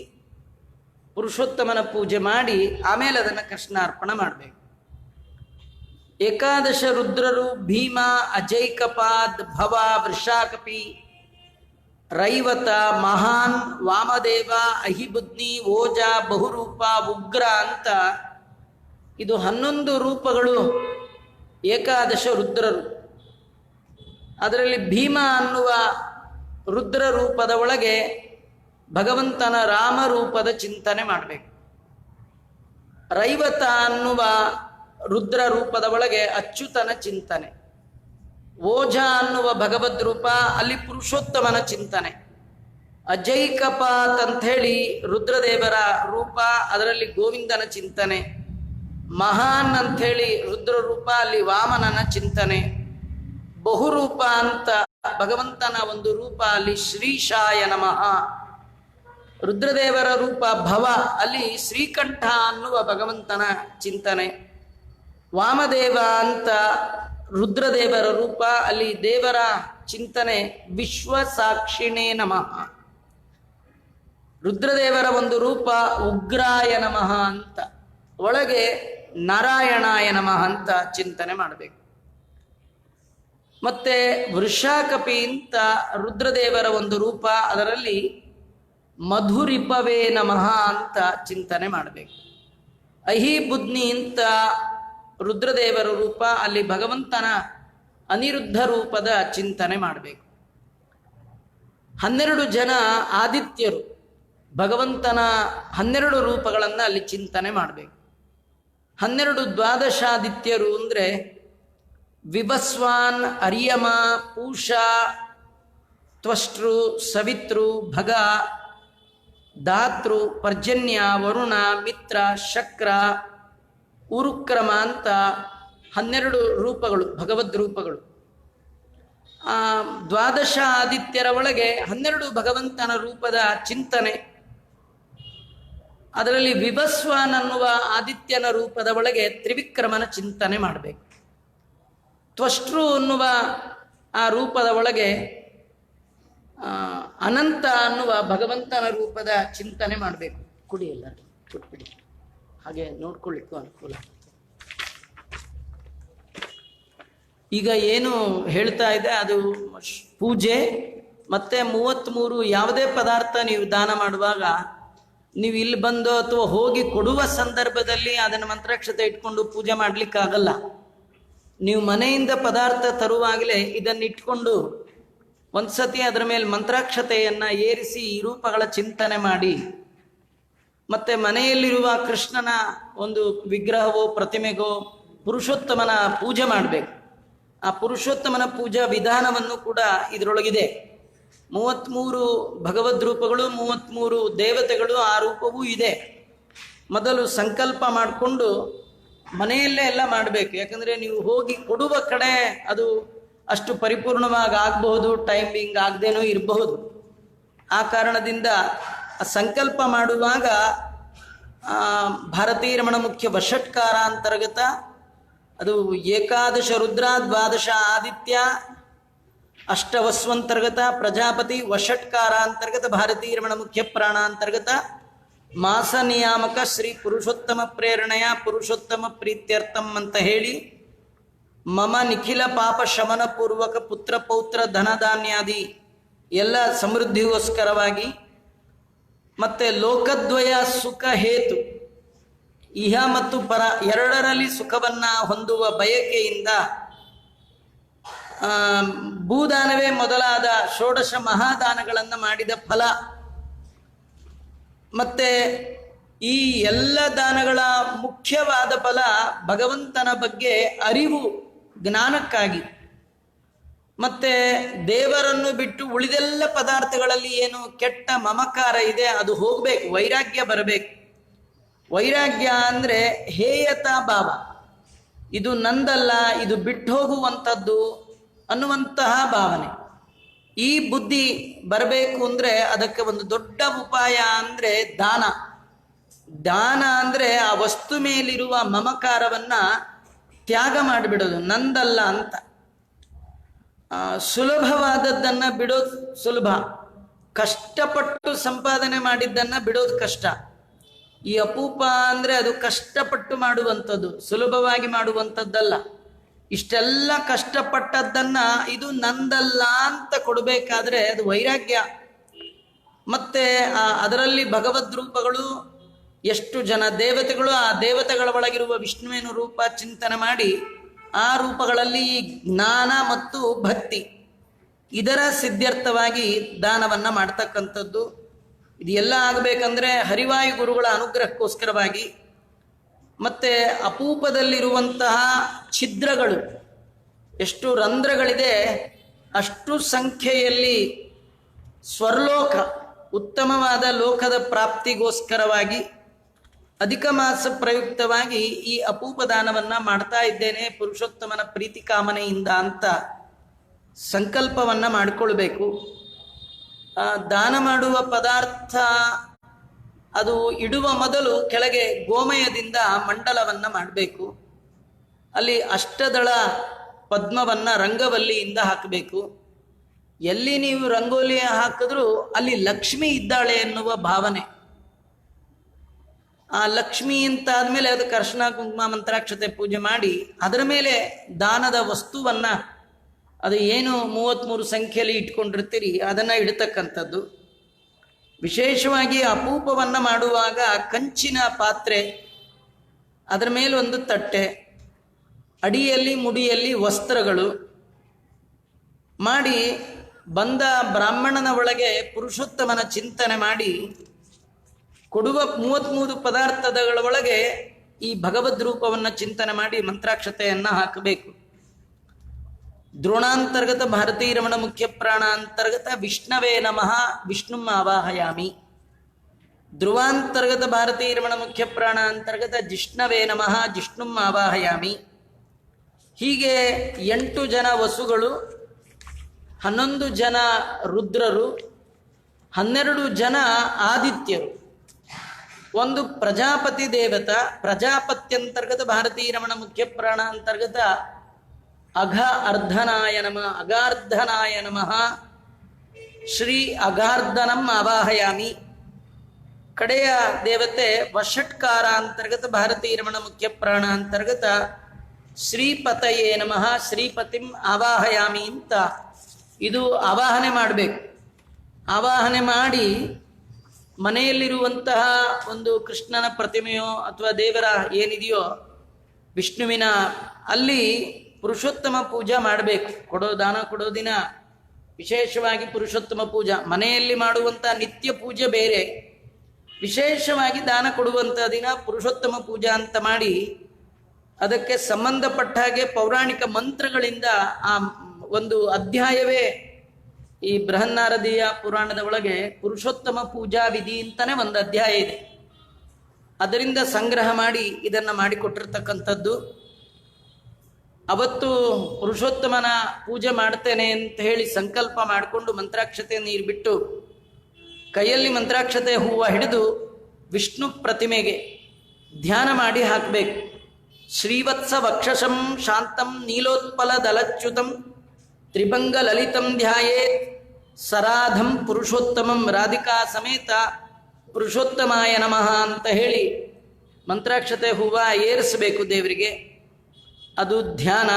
ಪುರುಷೋತ್ತಮನ ಪೂಜೆ ಮಾಡಿ ಆಮೇಲೆ ಅದನ್ನು ಕೃಷ್ಣಾರ್ಪಣ ಮಾಡಬೇಕು. 11 ರುದ್ರರು ಭೀಮ, ಅಜೈಕಪಾದ್, ಭವ, ವೃಷಾಕಪಿ, ರೈವತ, ಮಹಾನ್, ವಾಮದೇವ, ಅಹಿಬುದ್ನಿ, ಓಜ, ಬಹುರೂಪ, ಉಗ್ರ ಅಂತ ಇದು 11 ರೂಪಗಳು 11 ರುದ್ರರು. ಅದರಲ್ಲಿ ಭೀಮ ಅನ್ನುವ ರುದ್ರ ರೂಪದ ಒಳಗೆ ಭಗವಂತನ ರಾಮರೂಪದ ಚಿಂತನೆ ಮಾಡಬೇಕು. ರೈವತ ಅನ್ನುವ ರುದ್ರ ರೂಪದ ಒಳಗೆ ಅಚ್ಯುತನ ಚಿಂತನೆ. ಓಜ ಅನ್ನುವ ಭಗವದ್ ರೂಪ, ಅಲ್ಲಿ ಪುರುಷೋತ್ತಮನ ಚಿಂತನೆ. ಅಜೈಕಪಾತ್ ಅಂತ ಹೇಳಿ ರುದ್ರದೇವರ ರೂಪ, ಅದರಲ್ಲಿ ಗೋವಿಂದನ ಚಿಂತನೆ. ಮಹಾನ್ ಅಂಥೇಳಿ ರುದ್ರ ರೂಪ, ಅಲ್ಲಿ ವಾಮನನ ಚಿಂತನೆ. ಬಹುರೂಪ ಅಂತ ಭಗವಂತನ ಒಂದು ರೂಪ, ಅಲ್ಲಿ ಶ್ರೀಶಾಯ ನಮಃ. ರುದ್ರದೇವರ ರೂಪ ಭವ, ಅಲ್ಲಿ ಶ್ರೀಕಂಠ ಅನ್ನುವ ಭಗವಂತನ ಚಿಂತನೆ. ವಾಮದೇವ ಅಂತ ರುದ್ರದೇವರ ರೂಪ, ಅಲ್ಲಿ ದೇವರ ಚಿಂತನೆ. ವಿಶ್ವ ಸಾಕ್ಷಿಣೇ ನಮಃ, ರುದ್ರದೇವರ ಒಂದು ರೂಪ ಉಗ್ರಾಯ ನಮಃ ಅಂತ, ಒಳಗೆ ನಾರಾಯಣಾಯ ನಮಃ ಅಂತ ಚಿಂತನೆ ಮಾಡಬೇಕು. ಮತ್ತೆ ವೃಷಾಕಪಿ ಅಂತ ರುದ್ರದೇವರ ಒಂದು ರೂಪ, ಅದರಲ್ಲಿ ಮಧುರಿಪವೇ ನಮಃ ಅಂತ ಚಿಂತನೆ ಮಾಡಬೇಕು. ಅಹಿಬುದ್ನಿ ಅಂತ ರುದ್ರದೇವರ ರೂಪ, ಅಲ್ಲಿ ಭಗವಂತನ ಅನಿರುದ್ಧ ರೂಪದ ಚಿಂತನೆ ಮಾಡಬೇಕು. 12 ಜನ ಆದಿತ್ಯರು, ಭಗವಂತನ 12 ರೂಪಗಳನ್ನು ಅಲ್ಲಿ ಚಿಂತನೆ ಮಾಡಬೇಕು. 12 ದ್ವಾದಶಾದಿತ್ಯರು ಅಂದರೆ ವಿಭಸ್ವಾನ್, ಅರ್ಯಮ, ಪೂಷಾ, ತ್ವಷ್ಟೃ, ಸವಿತೃ, ಭಗ, ಧಾತೃ, ಪರ್ಜನ್ಯ, ವರುಣ, ಮಿತ್ರ, ಶಕ್ರ, ಉರುಕ್ರಮ ಅಂತ 12 ರೂಪಗಳು, ಭಗವದ್ ರೂಪಗಳು. ದ್ವಾದಶ ಆದಿತ್ಯರ ಒಳಗೆ 12 ಭಗವಂತನ ರೂಪದ ಚಿಂತನೆ. ಅದರಲ್ಲಿ ವಿಭಸ್ವಾನ್ ಅನ್ನುವ ಆದಿತ್ಯನ ರೂಪದ ಒಳಗೆ ತ್ರಿವಿಕ್ರಮನ ಚಿಂತನೆ ಮಾಡಬೇಕು. ತ್ವಷ್ಟೃ ಅನ್ನುವ ಆ ರೂಪದ ಒಳಗೆ ಅನಂತ ಅನ್ನುವ ಭಗವಂತನ ರೂಪದ ಚಿಂತನೆ ಮಾಡಬೇಕು. ಕುಡಿಯಲ್ಲ ಕೊಟ್ಬಿಡಿ, ಹಾಗೆ ನೋಡ್ಕೊಳ್ಳಿಕ್ಕೂ ಅನುಕೂಲ. ಈಗ ಏನು ಹೇಳ್ತಾ ಇದೆ ಅದು ಪೂಜೆ. ಮತ್ತೆ 33 ಯಾವುದೇ ಪದಾರ್ಥ ನೀವು ದಾನ ಮಾಡುವಾಗ, ನೀವು ಇಲ್ಲಿ ಬಂದು ಅಥವಾ ಹೋಗಿ ಕೊಡುವ ಸಂದರ್ಭದಲ್ಲಿ ಅದನ್ನು ಮಂತ್ರಾಕ್ಷತೆ ಇಟ್ಕೊಂಡು ಪೂಜೆ ಮಾಡಲಿಕ್ಕಾಗಲ್ಲ. ನೀವು ಮನೆಯಿಂದ ಪದಾರ್ಥ ತರುವಾಗಲೇ ಇದನ್ನು ಇಟ್ಕೊಂಡು ಒಂದ್ಸತಿ ಅದರ ಮೇಲೆ ಮಂತ್ರಾಕ್ಷತೆಯನ್ನು ಏರಿಸಿ ಈ ರೂಪಗಳ ಚಿಂತನೆ ಮಾಡಿ, ಮತ್ತೆ ಮನೆಯಲ್ಲಿರುವ ಕೃಷ್ಣನ ಒಂದು ವಿಗ್ರಹವೋ ಪ್ರತಿಮೆಗೋ ಪುರುಷೋತ್ತಮನ ಪೂಜೆ ಮಾಡಬೇಕು. ಆ ಪುರುಷೋತ್ತಮನ ಪೂಜಾ ವಿಧಾನವನ್ನು ಕೂಡ ಇದರೊಳಗಿದೆ. 33 ಭಗವದ್ ರೂಪಗಳು, 33 ದೇವತೆಗಳು, ಆ ರೂಪವೂ ಇದೆ. ಮೊದಲು ಸಂಕಲ್ಪ ಮಾಡಿಕೊಂಡು ಮನೆಯಲ್ಲೇ ಎಲ್ಲ ಮಾಡಬೇಕು. ಯಾಕಂದರೆ ನೀವು ಹೋಗಿ ಕೊಡುವ ಕಡೆ ಅದು ಅಷ್ಟು ಪರಿಪೂರ್ಣವಾಗಿ ಆಗಬಹುದು, ಟೈಮಿಂಗ್ ಆಗದೇನೂ ಇರಬಹುದು. ಆ ಕಾರಣದಿಂದ ಸಂಕಲ್ಪ ಮಾಡುವಾಗ ಭಾರತೀ ರಮಣ ಮುಖ್ಯ ವಷಟ್ಕಾರ ಅಂತರ್ಗತ, ಅದು ಏಕಾದಶ ರುದ್ರ, ದ್ವಾದಶ ಆದಿತ್ಯ, ಅಷ್ಟವಸ್ವಂತರ್ಗತ, ಪ್ರಜಾಪತಿ, ವಷಟ್ಕಾರ ಅಂತರ್ಗತ, ಭಾರತೀ ರಮಣ ಮುಖ್ಯ ಪ್ರಾಣ ಅಂತರ್ಗತ, ಮಾಸ ನಿಯಾಮಕ, ಶ್ರೀ ಪುರುಷೋತ್ತಮ ಪ್ರೇರಣೆಯ ಪುರುಷೋತ್ತಮ ಪ್ರೀತ್ಯರ್ಥಂ ಅಂತ ಹೇಳಿ, ಮಮ ನಿಖಿಲ ಪಾಪ ಶಮನ ಪೂರ್ವಕ ಪುತ್ರ ಪೌತ್ರ ಧನಧಾನ್ಯಾದಿ ಎಲ್ಲ ಸಮೃದ್ಧಿಗೋಸ್ಕರವಾಗಿ, ಮತ್ತೆ ಲೋಕದ್ವಯ ಸುಖ ಹೇತು, ಇಹ ಮತ್ತು ಪರ ಎರಡರಲ್ಲಿ ಸುಖವನ್ನ ಹೊಂದುವ ಬಯಕೆಯಿಂದ ಭೂದಾನವೇ ಮೊದಲಾದ ಷೋಡಶ ಮಹಾದಾನಗಳನ್ನು ಮಾಡಿದ ಫಲ. ಮತ್ತೆ ಈ ಎಲ್ಲ ದಾನಗಳ ಮುಖ್ಯವಾದ ಫಲ ಭಗವಂತನ ಬಗ್ಗೆ ಅರಿವು, ಜ್ಞಾನಕ್ಕಾಗಿ. ಮತ್ತೆ ದೇವರನ್ನು ಬಿಟ್ಟು ಉಳಿದೆಲ್ಲ ಪದಾರ್ಥಗಳಲ್ಲಿ ಏನು ಕೆಟ್ಟ ಮಮಕಾರ ಇದೆ ಅದು ಹೋಗಬೇಕು, ವೈರಾಗ್ಯ ಬರಬೇಕು. ವೈರಾಗ್ಯ ಅಂದರೆ ಹೇಯತಾ ಭಾವ, ಇದು ನಂದಲ್ಲ, ಇದು ಬಿಟ್ಟು ಹೋಗುವಂಥದ್ದು ಅನ್ನುವಂತಹ ಭಾವನೆ. ಈ ಬುದ್ಧಿ ಬರಬೇಕು ಅಂದರೆ ಅದಕ್ಕೆ ಒಂದು ದೊಡ್ಡ ಉಪಾಯ ಅಂದರೆ ದಾನ. ದಾನ ಅಂದರೆ ಆ ವಸ್ತು ಮೇಲಿರುವ ಮಮಕಾರವನ್ನು ತ್ಯಾಗ ಮಾಡಿಬಿಡೋದು, ನಂದಲ್ಲ ಅಂತ. ಸುಲಭವಾದದ್ದನ್ನು ಬಿಡೋದು ಸುಲಭ, ಕಷ್ಟಪಟ್ಟು ಸಂಪಾದನೆ ಮಾಡಿದ್ದನ್ನು ಬಿಡೋದು ಕಷ್ಟ. ಈ ಅಪೂಪ ಅಂದರೆ ಅದು ಕಷ್ಟಪಟ್ಟು ಮಾಡುವಂಥದ್ದು, ಸುಲಭವಾಗಿ ಮಾಡುವಂಥದ್ದಲ್ಲ. ಇಷ್ಟೆಲ್ಲ ಕಷ್ಟಪಟ್ಟದ್ದನ್ನು ಇದು ನಂದಲ್ಲ ಅಂತ ಕೊಡಬೇಕಾದ್ರೆ ಅದು ವೈರಾಗ್ಯ. ಮತ್ತೆ ಅದರಲ್ಲಿ ಭಗವದ್ ರೂಪಗಳು, ಎಷ್ಟು ಜನ ದೇವತೆಗಳು, ಆ ದೇವತೆಗಳ ಒಳಗಿರುವ ವಿಷ್ಣುವಿನ ರೂಪ ಚಿಂತನೆ ಮಾಡಿ ಆ ರೂಪಗಳಲ್ಲಿ ಜ್ಞಾನ ಮತ್ತು ಭಕ್ತಿ ಇದರ ಸಿದ್ಧಾರ್ಥವಾಗಿ ದಾನವನ್ನು ಮಾಡ್ತಕ್ಕಂಥದ್ದು. ಇದೆಲ್ಲ ಆಗಬೇಕಂದ್ರೆ ಹರಿವಾಯು ಗುರುಗಳ ಅನುಗ್ರಹಕ್ಕೋಸ್ಕರವಾಗಿ. ಮತ್ತು ಅಪೂಪದಲ್ಲಿರುವಂತಹ ಛಿದ್ರಗಳು, ಎಷ್ಟು ರಂಧ್ರಗಳಿದೆ ಅಷ್ಟು ಸಂಖ್ಯೆಯಲ್ಲಿ ಸ್ವರ್ಲೋಕ, ಉತ್ತಮವಾದ ಲೋಕದ ಪ್ರಾಪ್ತಿಗೋಸ್ಕರವಾಗಿ ಅಧಿಕ ಮಾಸ ಪ್ರಯುಕ್ತವಾಗಿ ಈ ಅಪೂಪ ದಾನವನ್ನು ಮಾಡ್ತಾ ಇದ್ದೇನೆ ಪುರುಷೋತ್ತಮನ ಪ್ರೀತಿ ಕಾಮನೆಯಿಂದ ಅಂತ ಸಂಕಲ್ಪವನ್ನು ಮಾಡಿಕೊಳ್ಬೇಕು. ದಾನ ಮಾಡುವ ಪದಾರ್ಥ ಅದು ಇಡುವ ಮೊದಲು ಕೆಳಗೆ ಗೋಮಯದಿಂದ ಮಂಡಲವನ್ನ ಮಾಡಬೇಕು. ಅಲ್ಲಿ ಅಷ್ಟದಳ ಪದ್ಮವನ್ನ ರಂಗವಲ್ಲಿಯಿಂದ ಹಾಕಬೇಕು. ಎಲ್ಲಿ ನೀವು ರಂಗೋಲಿ ಹಾಕಿದ್ರೂ ಅಲ್ಲಿ ಲಕ್ಷ್ಮಿ ಇದ್ದಾಳೆ ಎನ್ನುವ ಭಾವನೆ. ಆ ಲಕ್ಷ್ಮಿ ಅಂತಾದ್ಮೇಲೆ ಅದಕ್ಕೆ ಅರ್ಶನ ಕುಂಕುಮ ಮಂತ್ರಾಕ್ಷತೆ ಪೂಜೆ ಮಾಡಿ ಅದರ ಮೇಲೆ ದಾನದ ವಸ್ತುವನ್ನ, ಅದು ಏನು 33 ಸಂಖ್ಯೆಯಲ್ಲಿ ಇಟ್ಕೊಂಡಿರ್ತೀರಿ ಅದನ್ನ ಇಡತಕ್ಕಂಥದ್ದು. ವಿಶೇಷವಾಗಿ ಅಪೂಪವನ್ನ ಮಾಡುವಾಗ ಕಂಚಿನ ಪಾತ್ರೆ, ಅದರ ಮೇಲೆ ಒಂದು ತಟ್ಟೆ, ಅಡಿಯಲ್ಲಿ ಮುಡಿಯಲ್ಲಿ ವಸ್ತ್ರಗಳು ಮಾಡಿ ಬಂದ ಬ್ರಾಹ್ಮಣನ ಒಳಗೆ ಪುರುಷೋತ್ತಮನ ಚಿಂತನೆ ಮಾಡಿ ಕೊಡುವ 33 ಪದಾರ್ಥಗಳ ಒಳಗೆ ಈ ಭಗವದ್ ರೂಪವನ್ನು ಚಿಂತನೆ ಮಾಡಿ ಮಂತ್ರಾಕ್ಷತೆಯನ್ನ ಹಾಕಬೇಕು. ದ್ರೋಣಾಂತರ್ಗತ ಭಾರತೀ ರಮಣ ಮುಖ್ಯ ಪ್ರಾಣಾಂತರ್ಗತ ವಿಷ್ಣವೇ ನಮಃ ವಿಷ್ಣುಂ ಆವಾಹಯಾಮಿ. ಧ್ರುವಾಂತರ್ಗತ ಭಾರತೀ ರಮಣ ಮುಖ್ಯ ಪ್ರಾಣಾಂತರ್ಗತ ಜಿಷ್ಣವೇ ನಮಃ ಜಿಷ್ಣುಂ ಆವಾಹಯಾಮಿ. ಹೀಗೆ 8 ಜನ ವಸುಗಳು, 11 ಜನ ರುದ್ರರು, 12 ಜನ ಆದಿತ್ಯರು, ಒಂದು ಪ್ರಜಾಪತಿ ದೇವತಾ, ಪ್ರಜಾಪತ್ಯಂತರ್ಗತ ಭಾರತೀ ರಮಣ ಮುಖ್ಯ ಪ್ರಾಣಾಂತರ್ಗತ ಅಘ ಅರ್ಧನಾಯ ನಮಃ ಅಗಾರ್ಧನಾಯ ನಮಃ ಶ್ರೀ ಅಗಾರ್ಧನಂ ಆವಾಹಯಾಮಿ. ಕಡೆಯ ದೇವತೆ ವಷಟ್ಕಾರ ಅಂತರ್ಗತ ಭಾರತೀ ರಮಣ ಮುಖ್ಯ ಪ್ರಾಣಾಂತರ್ಗತ ಶ್ರೀಪತಯೇ ನಮಃ ಶ್ರೀಪತಿಂ ಆವಾಹಯಾಮಿ ಅಂತ ಇದು ಆವಾಹನೆ ಮಾಡಬೇಕು. ಆವಾಹನೆ ಮಾಡಿ ಮನೆಯಲ್ಲಿರುವಂತಹ ಒಂದು ಕೃಷ್ಣನ ಪ್ರತಿಮೆಯೋ ಅಥವಾ ದೇವರ ಏನಿದೆಯೋ ವಿಷ್ಣುವಿನ ಅಲ್ಲಿ ಪುರುಷೋತ್ತಮ ಪೂಜಾ ಮಾಡಬೇಕು. ದಾನ ಕೊಡೋ ದಿನ ವಿಶೇಷವಾಗಿ ಪುರುಷೋತ್ತಮ ಪೂಜಾ, ಮನೆಯಲ್ಲಿ ಮಾಡುವಂಥ ನಿತ್ಯ ಪೂಜೆ ಬೇರೆ, ವಿಶೇಷವಾಗಿ ದಾನ ಕೊಡುವಂಥ ದಿನ ಪುರುಷೋತ್ತಮ ಪೂಜಾ ಅಂತ ಮಾಡಿ ಅದಕ್ಕೆ ಸಂಬಂಧಪಟ್ಟ ಹಾಗೆ ಪೌರಾಣಿಕ ಮಂತ್ರಗಳಿಂದ ಆ ಒಂದು ಅಧ್ಯಾಯವೇ ಈ ಬೃಹನ್ನಾರದೀಯ ಪುರಾಣದ ಒಳಗೆ ಪುರುಷೋತ್ತಮ ಪೂಜಾ ವಿಧಿ ಅಂತಾನೆ ಒಂದು ಅಧ್ಯಾಯ ಇದೆ. ಅದರಿಂದ ಸಂಗ್ರಹ ಮಾಡಿ ಇದನ್ನು ಮಾಡಿಕೊಟ್ಟಿರ್ತಕ್ಕಂಥದ್ದು. ಅವತ್ತು ಪುರುಷೋತ್ತಮನ ಪೂಜೆ ಮಾಡ್ತೇನೆ ಅಂತ ಹೇಳಿ ಸಂಕಲ್ಪ ಮಾಡಿಕೊಂಡು ಮಂತ್ರಾಕ್ಷತೆ ನೀರು ಬಿಟ್ಟು ಕೈಯಲ್ಲಿ ಮಂತ್ರಾಕ್ಷತೆ ಹೂವು ಹಿಡಿದು ವಿಷ್ಣು ಪ್ರತಿಮೆಗೆ ಧ್ಯಾನ ಮಾಡಿ ಹಾಕಬೇಕು. ಶ್ರೀವತ್ಸ ವಕ್ಷಸಂ ಶಾಂತಂ ನೀಲೋತ್ಪಲ ದಲಚ್ಯುತಂ ತ್ರಿಭಂಗ ಲಲಿತಂ ಧ್ಯಾಯೇ ಸರಾಧಂ ಪುರುಷೋತ್ತಮಂ ರಾಧಿಕಾ ಸಮೇತ ಪುರುಷೋತ್ತಮಾಯ ನಮಃ ಅಂತ ಹೇಳಿ ಮಂತ್ರಾಕ್ಷತೆ ಹೂವ ಏರಿಸಬೇಕು ದೇವರಿಗೆ. ಅದು ಧ್ಯಾನ.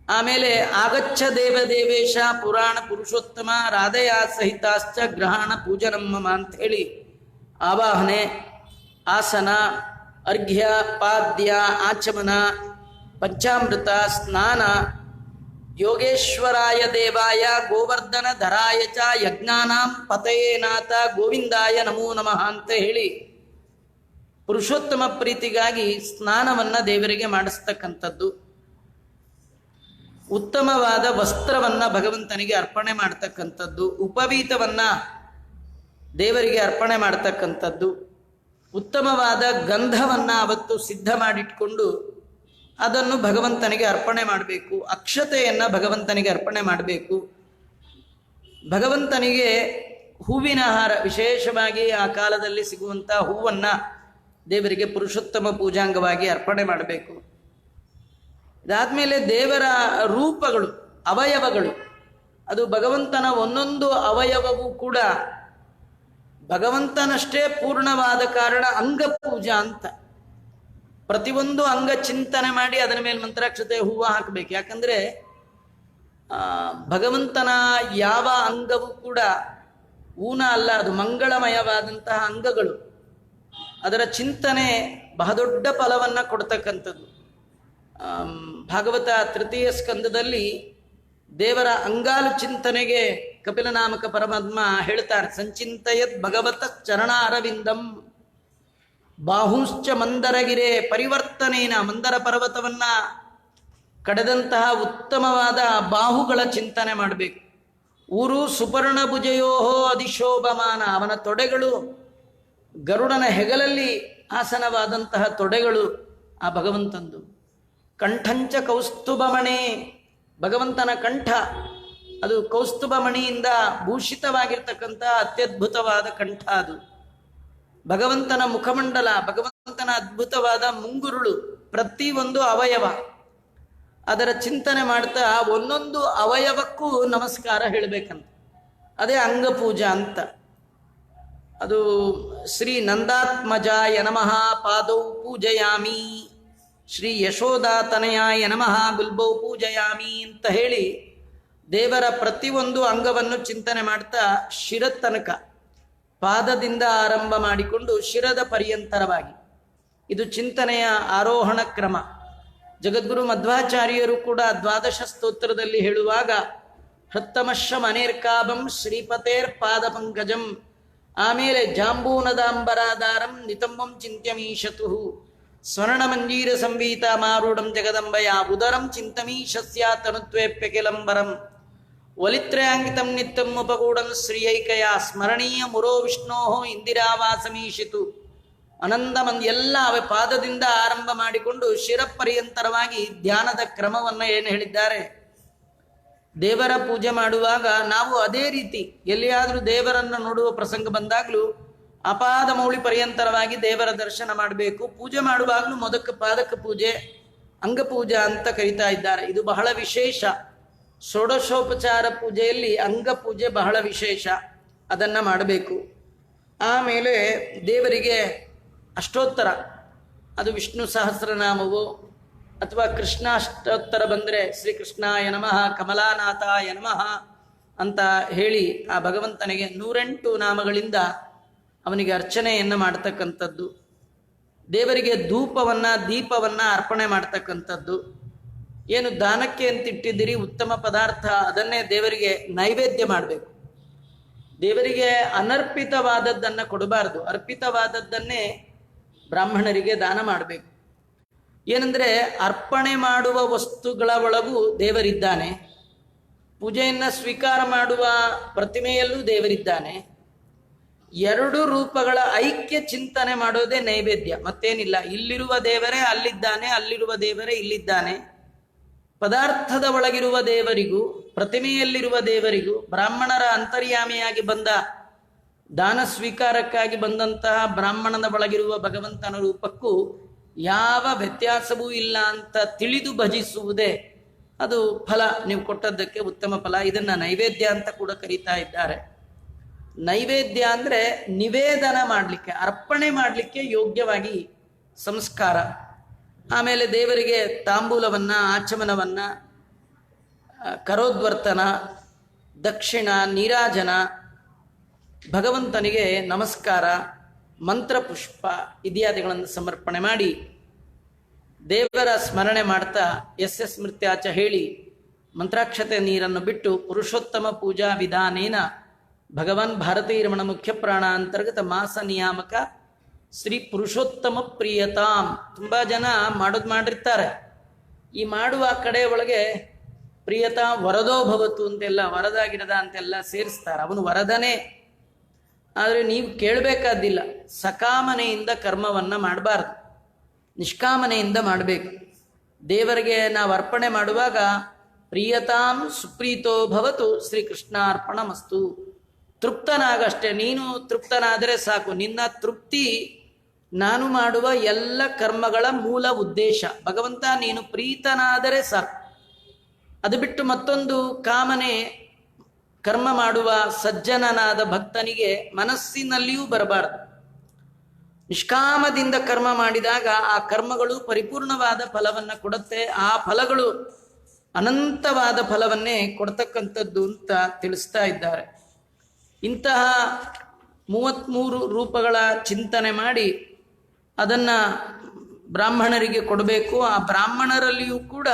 ಆಮೇಲೆ ಆಗಚ್ಚ ದೇವದೇವೇಶ ಪುರಾಣ ಪುರುಷೋತ್ತಮ ರಾಧೆಯ ಸಹಿತಾಶ್ಚ ಗ್ರಹಣ ಪೂಜನಂ ಮಮ ಅಂತ ಹೇಳಿ ಆವಾಹನೆ, ಆಸನ, ಅರ್ಘ್ಯ, ಪಾದ್ಯ, ಆಚಮನ, ಪಂಚಾಮೃತ, ಸ್ನಾನ, ಯೋಗೇಶ್ವರಾಯ ದೇವಾಯ ಗೋವರ್ಧನ ಧರಾಯ ಚ ಯಜ್ಞಾನಾಂ ಪತಯೇನಾಥ ಗೋವಿಂದಾಯ ನಮೋ ನಮಃ ಅಂತ ಹೇಳಿ ಪುರುಷೋತ್ತಮ ಪ್ರೀತಿಗಾಗಿ ಸ್ನಾನವನ್ನ ದೇವರಿಗೆ ಮಾಡಿಸ್ತಕ್ಕಂಥದ್ದು. ಉತ್ತಮವಾದ ವಸ್ತ್ರವನ್ನ ಭಗವಂತನಿಗೆ ಅರ್ಪಣೆ ಮಾಡ್ತಕ್ಕಂಥದ್ದು. ಉಪವೀತವನ್ನ ದೇವರಿಗೆ ಅರ್ಪಣೆ ಮಾಡ್ತಕ್ಕಂಥದ್ದು. ಉತ್ತಮವಾದ ಗಂಧವನ್ನ ಅವತ್ತು ಸಿದ್ಧ ಮಾಡಿಟ್ಕೊಂಡು ಅದನ್ನು ಭಗವಂತನಿಗೆ ಅರ್ಪಣೆ ಮಾಡಬೇಕು. ಅಕ್ಷತೆಯನ್ನು ಭಗವಂತನಿಗೆ ಅರ್ಪಣೆ ಮಾಡಬೇಕು. ಭಗವಂತನಿಗೆ ಹೂವಿನ ಹಾರ, ವಿಶೇಷವಾಗಿ ಆ ಕಾಲದಲ್ಲಿ ಸಿಗುವಂಥ ಹೂವನ್ನು ದೇವರಿಗೆ ಪುರುಷೋತ್ತಮ ಪೂಜಾಂಗವಾಗಿ ಅರ್ಪಣೆ ಮಾಡಬೇಕು. ಇದಾದ್ಮೇಲೆ ದೇವರ ರೂಪಗಳು, ಅವಯವಗಳು, ಅದು ಭಗವಂತನ ಒಂದೊಂದು ಅವಯವವೂ ಕೂಡ ಭಗವಂತನಷ್ಟೇ ಪೂರ್ಣವಾದ ಕಾರಣ ಅಂಗಪೂಜಾ ಅಂತ. ಪ್ರತಿಯೊಂದು ಅಂಗ ಚಿಂತನೆ ಮಾಡಿ ಅದರ ಮೇಲೆ ಮಂತ್ರಾಕ್ಷತೆ ಹೂವು ಹಾಕಬೇಕು. ಯಾಕಂದ್ರೆ ಭಗವಂತನ ಯಾವ ಅಂಗವೂ ಕೂಡ ಊನ ಅಲ್ಲ, ಅದು ಮಂಗಳಮಯವಾದಂತಹ ಅಂಗಗಳು. ಅದರ ಚಿಂತನೆ ಬಹುದೊಡ್ಡ ಫಲವನ್ನು ಕೊಡ್ತಕ್ಕಂಥದ್ದು. ಭಾಗವತ ತೃತೀಯ ಸ್ಕಂದದಲ್ಲಿ ದೇವರ ಅಂಗಾಲು ಚಿಂತನೆಗೆ ಕಪಿಲನಾಮಕ ಪರಮಾತ್ಮ ಹೇಳ್ತಾರೆ, ಸಂಚಿಂತಯದ್ ಭಗವತ ಚರಣ ಅರವಿಂದಂ ಬಾಹುಶ್ಚ ಮಂದರಗಿರೆ ಪರಿವರ್ತನೇನ. ಮಂದರ ಪರ್ವತವನ್ನ ಕಡೆದಂತಹ ಉತ್ತಮವಾದ ಬಾಹುಗಳ ಚಿಂತನೆ ಮಾಡಬೇಕು. ಊರು ಸುಪರ್ಣ ಭುಜಯೋಹೋ ಅಧಿಶೋಭಮಾನ, ಅವನ ತೊಡೆಗಳು ಗರುಡನ ಹೆಗಲಲ್ಲಿ ಆಸನವಾದಂತಹ ತೊಡೆಗಳು ಆ ಭಗವಂತಂದು. ಕಂಠಂಚ ಕೌಸ್ತುಭಮಣಿ, ಭಗವಂತನ ಕಂಠ ಅದು ಕೌಸ್ತುಭಮಣಿಯಿಂದ ಭೂಷಿತವಾಗಿರ್ತಕ್ಕಂಥ ಅತ್ಯದ್ಭುತವಾದ ಕಂಠ ಅದು. ಭಗವಂತನ ಮುಖಮಂಡಲ, ಭಗವಂತನ ಅದ್ಭುತವಾದ ಮುಂಗುರುಳು, ಪ್ರತಿಯೊಂದು ಅವಯವ ಅದರ ಚಿಂತನೆ ಮಾಡ್ತಾ ಒಂದೊಂದು ಅವಯವಕ್ಕೂ ನಮಸ್ಕಾರ ಹೇಳಬೇಕಂತ. ಅದೇ ಅಂಗಪೂಜಾ ಅಂತ. ಅದು ಶ್ರೀ ನಂದಾತ್ಮಜಾಯ ನಮಃ ಪಾದೌ ಪೂಜಯಾಮಿ, ಶ್ರೀ ಯಶೋದಾತನಯಾಯ ನಮಃ ಬಿಲ್ಬೌ ಪೂಜಯಾಮಿ ಅಂತ ಹೇಳಿ ದೇವರ ಪ್ರತಿಯೊಂದು ಅಂಗವನ್ನು ಚಿಂತನೆ ಮಾಡ್ತಾ ಶಿರ ತನಕ, ಪಾದದಿಂದ ಆರಂಭ ಮಾಡಿಕೊಂಡು ಶಿರದ ಪರ್ಯಂತರವಾಗಿ ಇದು ಚಿಂತನೆಯ ಆರೋಹಣ ಕ್ರಮ. ಜಗದ್ಗುರು ಮಧ್ವಾಚಾರ್ಯರು ಕೂಡ ದ್ವಾದಶ ಸ್ತೋತ್ರದಲ್ಲಿ ಹೇಳುವಾಗ ಹೃತ್ತಮಶ್ಯ ಮನೇರ್ಕಾಭಂ ಶ್ರೀಪತೇರ್ ಪಾದ ಪಂಕಜಂ, ಆಮೇಲೆ ಜಾಂಬೂನದಾಂಬರಾಧಾರಂ ನಿತಂಬಂ ಚಿಂತ್ಯಮೀಶತು ಸ್ವರ್ಣ ಮಂಜೀರ ಸಂವೀತ ಮಾರೂಢಂ ಜಗದಂಬಯ ಉದರಂ ಚಿಂತಮೀಶಸ್ಯ ತನುತ್ವೇಪ್ಯಕಿಲಂಬರಂ ಒಲಿತ್ರಯಾಂಗಿತಂ ನಿತ್ಯಂ ಉಪಗೂಢಂ ಶ್ರೀಯೈಕಯ ಸ್ಮರಣೀಯ ಮುರೋ ವಿಷ್ಣೋ ಇಂದಿರಾವಾಸಮೀಶಿತು ಅನಂದಮಂದ್. ಎಲ್ಲ ಪಾದದಿಂದ ಆರಂಭ ಮಾಡಿಕೊಂಡು ಶಿರಪರ್ಯಂತರವಾಗಿ ಧ್ಯಾನದ ಕ್ರಮವನ್ನು ಏನು ಹೇಳಿದ್ದಾರೆ. ದೇವರ ಪೂಜೆ ಮಾಡುವಾಗ ನಾವು ಅದೇ ರೀತಿ ಎಲ್ಲಿಯಾದರೂ ದೇವರನ್ನು ನೋಡುವ ಪ್ರಸಂಗ ಬಂದಾಗಲೂ ಅಪಾದ ಮೌಳಿ ಪರ್ಯಂತರವಾಗಿ ದೇವರ ದರ್ಶನ ಮಾಡಬೇಕು. ಪೂಜೆ ಮಾಡುವಾಗಲೂ ಮೊದಕ್ಕೆ ಪಾದಕ ಪೂಜೆ, ಅಂಗಪೂಜಾ ಅಂತ ಕರೀತಾ ಇದ್ದಾರೆ. ಇದು ಬಹಳ ವಿಶೇಷ. ಷೋಡಶೋಪಚಾರ ಪೂಜೆಯಲ್ಲಿ ಅಂಗಪೂಜೆ ಬಹಳ ವಿಶೇಷ, ಅದನ್ನು ಮಾಡಬೇಕು. ಆಮೇಲೆ ದೇವರಿಗೆ ಅಷ್ಟೋತ್ತರ, ಅದು ವಿಷ್ಣು ಸಹಸ್ರನಾಮವು ಅಥವಾ ಕೃಷ್ಣ ಅಷ್ಟೋತ್ತರ ಬಂದರೆ ಶ್ರೀಕೃಷ್ಣಾಯ ನಮಃ ಕಮಲಾನಾಥಾಯ ನಮಃ ಅಂತ ಹೇಳಿ ಆ ಭಗವಂತನಿಗೆ 108 ನಾಮಗಳಿಂದ ಅವನಿಗೆ ಅರ್ಚನೆಯನ್ನು ಮಾಡ್ತಕ್ಕಂಥದ್ದು. ದೇವರಿಗೆ ಧೂಪವನ್ನು ದೀಪವನ್ನು ಅರ್ಪಣೆ ಮಾಡ್ತಕ್ಕಂಥದ್ದು. ಏನು ದಾನಕ್ಕೆ ಅಂತ ಇಟ್ಟಿದ್ದೀರಿ ಉತ್ತಮ ಪದಾರ್ಥ, ಅದನ್ನೇ ದೇವರಿಗೆ ನೈವೇದ್ಯ ಮಾಡಬೇಕು. ದೇವರಿಗೆ ಅನರ್ಪಿತವಾದದ್ದನ್ನು ಕೊಡಬಾರ್ದು, ಅರ್ಪಿತವಾದದ್ದನ್ನೇ ಬ್ರಾಹ್ಮಣರಿಗೆ ದಾನ ಮಾಡಬೇಕು. ಏನಂದರೆ ಅರ್ಪಣೆ ಮಾಡುವ ವಸ್ತುಗಳ ಒಳಗೂ ದೇವರಿದ್ದಾನೆ, ಪೂಜೆಯನ್ನು ಸ್ವೀಕಾರ ಮಾಡುವ ಪ್ರತಿಮೆಯಲ್ಲೂ ದೇವರಿದ್ದಾನೆ. ಎರಡು ರೂಪಗಳ ಐಕ್ಯ ಚಿಂತನೆ ಮಾಡೋದೇ ನೈವೇದ್ಯ, ಮತ್ತೇನಿಲ್ಲ. ಇಲ್ಲಿರುವ ದೇವರೇ ಅಲ್ಲಿದ್ದಾನೆ, ಅಲ್ಲಿರುವ ದೇವರೇ ಇಲ್ಲಿದ್ದಾನೆ. ಪದಾರ್ಥದ ಒಳಗಿರುವ ದೇವರಿಗೂ ಪ್ರತಿಮೆಯಲ್ಲಿರುವ ದೇವರಿಗೂ ಬ್ರಾಹ್ಮಣರ ಅಂತರ್ಯಾಮಿಯಾಗಿ ಬಂದ ದಾನ ಸ್ವೀಕಾರಕ್ಕಾಗಿ ಬಂದಂತಹ ಬ್ರಾಹ್ಮಣನ ಒಳಗಿರುವ ಭಗವಂತನ ರೂಪಕ್ಕೂ ಯಾವ ವ್ಯತ್ಯಾಸವೂ ಇಲ್ಲ ಅಂತ ತಿಳಿದು ಭಜಿಸುವುದೇ ಅದು ಫಲ. ನೀವು ಕೊಟ್ಟದ್ದಕ್ಕೆ ಉತ್ತಮ ಫಲ. ಇದನ್ನು ನೈವೇದ್ಯ ಅಂತ ಕೂಡ ಕರೀತಾ ಇದ್ದಾರೆ. ನೈವೇದ್ಯ ಅಂದರೆ ನಿವೇದನ ಮಾಡಲಿಕ್ಕೆ, ಅರ್ಪಣೆ ಮಾಡಲಿಕ್ಕೆ ಯೋಗ್ಯವಾಗಿ ಸಂಸ್ಕಾರ. ಆಮೇಲೆ ದೇವರಿಗೆ ತಾಂಬೂಲವನ್ನು, ಆಚಮನವನ್ನು, ಕರೋದ್ವರ್ತನ, ದಕ್ಷಿಣ, ನೀರಾಜನ, ಭಗವಂತನಿಗೆ ನಮಸ್ಕಾರ, ಮಂತ್ರಪುಷ್ಪ ಇತ್ಯಾದಿಗಳನ್ನು ಸಮರ್ಪಣೆ ಮಾಡಿ ದೇವರ ಸ್ಮರಣೆ ಮಾಡ್ತಾ ಎಸ್ ಸ್ಮೃತ್ಯಾಚ ಹೇಳಿ ಮಂತ್ರಾಕ್ಷತೆ ನೀರನ್ನು ಬಿಟ್ಟು ಪುರುಷೋತ್ತಮ ಪೂಜಾ ವಿಧಾನೇನ ಭಗವಾನ್ ಭಾರತೀರಮಣ ಮುಖ್ಯ ಪ್ರಾಣ ಅಂತರ್ಗತ ಮಾಸ ನಿಯಾಮಕ ಶ್ರೀ ಪುರುಷೋತ್ತಮ ಪ್ರಿಯತಾಂ. ತುಂಬ ಜನ ಮಾಡಿರ್ತಾರೆ. ಈ ಮಾಡುವ ಕಡೆ ಒಳಗೆ ಪ್ರಿಯತಾ ವರದೋ ಭವತು ಅಂತೆಲ್ಲ, ವರದಾಗಿರದ ಅಂತೆಲ್ಲ ಸೇರಿಸ್ತಾರೆ. ಅವನು ವರದನೇ. ಆದರೆ ನೀವು ಕೇಳಬೇಕಾದಿಲ್ಲ. ಸಕಾಮನೆಯಿಂದ ಕರ್ಮವನ್ನು ಮಾಡಬಾರ್ದು, ನಿಷ್ಕಾಮನೆಯಿಂದ ಮಾಡಬೇಕು. ದೇವರಿಗೆ ನಾವು ಅರ್ಪಣೆ ಮಾಡುವಾಗ ಪ್ರಿಯತಾಂ ಸುಪ್ರೀತೋ ಭವತು ಶ್ರೀಕೃಷ್ಣಾರ್ಪಣಮಸ್ತು. ತೃಪ್ತನಾಗಷ್ಟೇ. ನೀನು ತೃಪ್ತನಾದರೆ ಸಾಕು. ನಿನ್ನ ತೃಪ್ತಿ ನಾನು ಮಾಡುವ ಎಲ್ಲ ಕರ್ಮಗಳ ಮೂಲ ಉದ್ದೇಶ. ಭಗವಂತ ನೀನು ಪ್ರೀತನಾದರೆ ಸಾಕು. ಅದು ಬಿಟ್ಟು ಮತ್ತೊಂದು ಕಾಮನೆ ಕರ್ಮ ಮಾಡುವ ಸಜ್ಜನನಾದ ಭಕ್ತನಿಗೆ ಮನಸ್ಸಿನಲ್ಲಿಯೂ ಬರಬಾರದು. ನಿಷ್ಕಾಮದಿಂದ ಕರ್ಮ ಮಾಡಿದಾಗ ಆ ಕರ್ಮಗಳು ಪರಿಪೂರ್ಣವಾದ ಫಲವನ್ನು ಕೊಡುತ್ತೆ. ಆ ಫಲಗಳು ಅನಂತವಾದ ಫಲವನ್ನೇ ಕೊಡ್ತಕ್ಕಂಥದ್ದು ಅಂತ ತಿಳಿಸ್ತಾ ಇದ್ದಾರೆ. ಇಂತಹ 33 ರೂಪಗಳ ಚಿಂತನೆ ಮಾಡಿ ಅದನ್ನು ಬ್ರಾಹ್ಮಣರಿಗೆ ಕೊಡಬೇಕು. ಆ ಬ್ರಾಹ್ಮಣರಲ್ಲಿಯೂ ಕೂಡ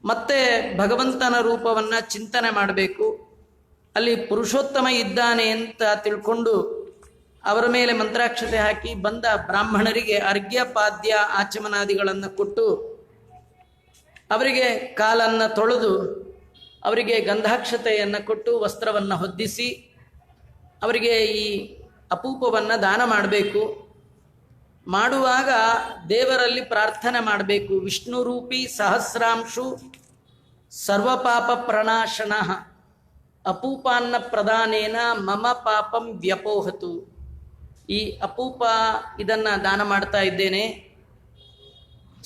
ಮತ್ತೆ ಭಗವಂತನ ರೂಪವನ್ನು ಚಿಂತನೆ ಮಾಡಬೇಕು. ಅಲ್ಲಿ ಪುರುಷೋತ್ತಮ ಇದ್ದಾನೆ ಅಂತ ತಿಳ್ಕೊಂಡು ಅವರ ಮೇಲೆ ಮಂತ್ರಾಕ್ಷತೆ ಹಾಕಿ ಬಂದ ಬ್ರಾಹ್ಮಣರಿಗೆ ಅರ್ಘ್ಯ ಪಾದ್ಯ ಆಚಮನಾದಿಗಳನ್ನು ಕೊಟ್ಟು ಅವರಿಗೆ ಕಾಲನ್ನು ತೊಳೆದು ಅವರಿಗೆ ಗಂಧಾಕ್ಷತೆಯನ್ನು ಕೊಟ್ಟು ವಸ್ತ್ರವನ್ನು ಹೊದ್ದಿಸಿ ಅವರಿಗೆ ಈ ಅಪೂಪವನ್ನು ದಾನ ಮಾಡಬೇಕು. ಮಾಡುವಾಗ ದೇವರಲ್ಲಿ ಪ್ರಾರ್ಥನೆ ಮಾಡಬೇಕು. ವಿಷ್ಣು ರೂಪಿ ಸಹಸ್ರಾಂಶು ಸರ್ವಪಾಪ ಪ್ರಣಾಶನ ಅಪೂಪಾನ್ನ ಪ್ರದಾನೇನ ಮಮ ಪಾಪಂ ವ್ಯಪೋಹತು. ಈ ಅಪೂಪ ಇದನ್ನು ದಾನ ಮಾಡ್ತಾ ಇದ್ದೇನೆ.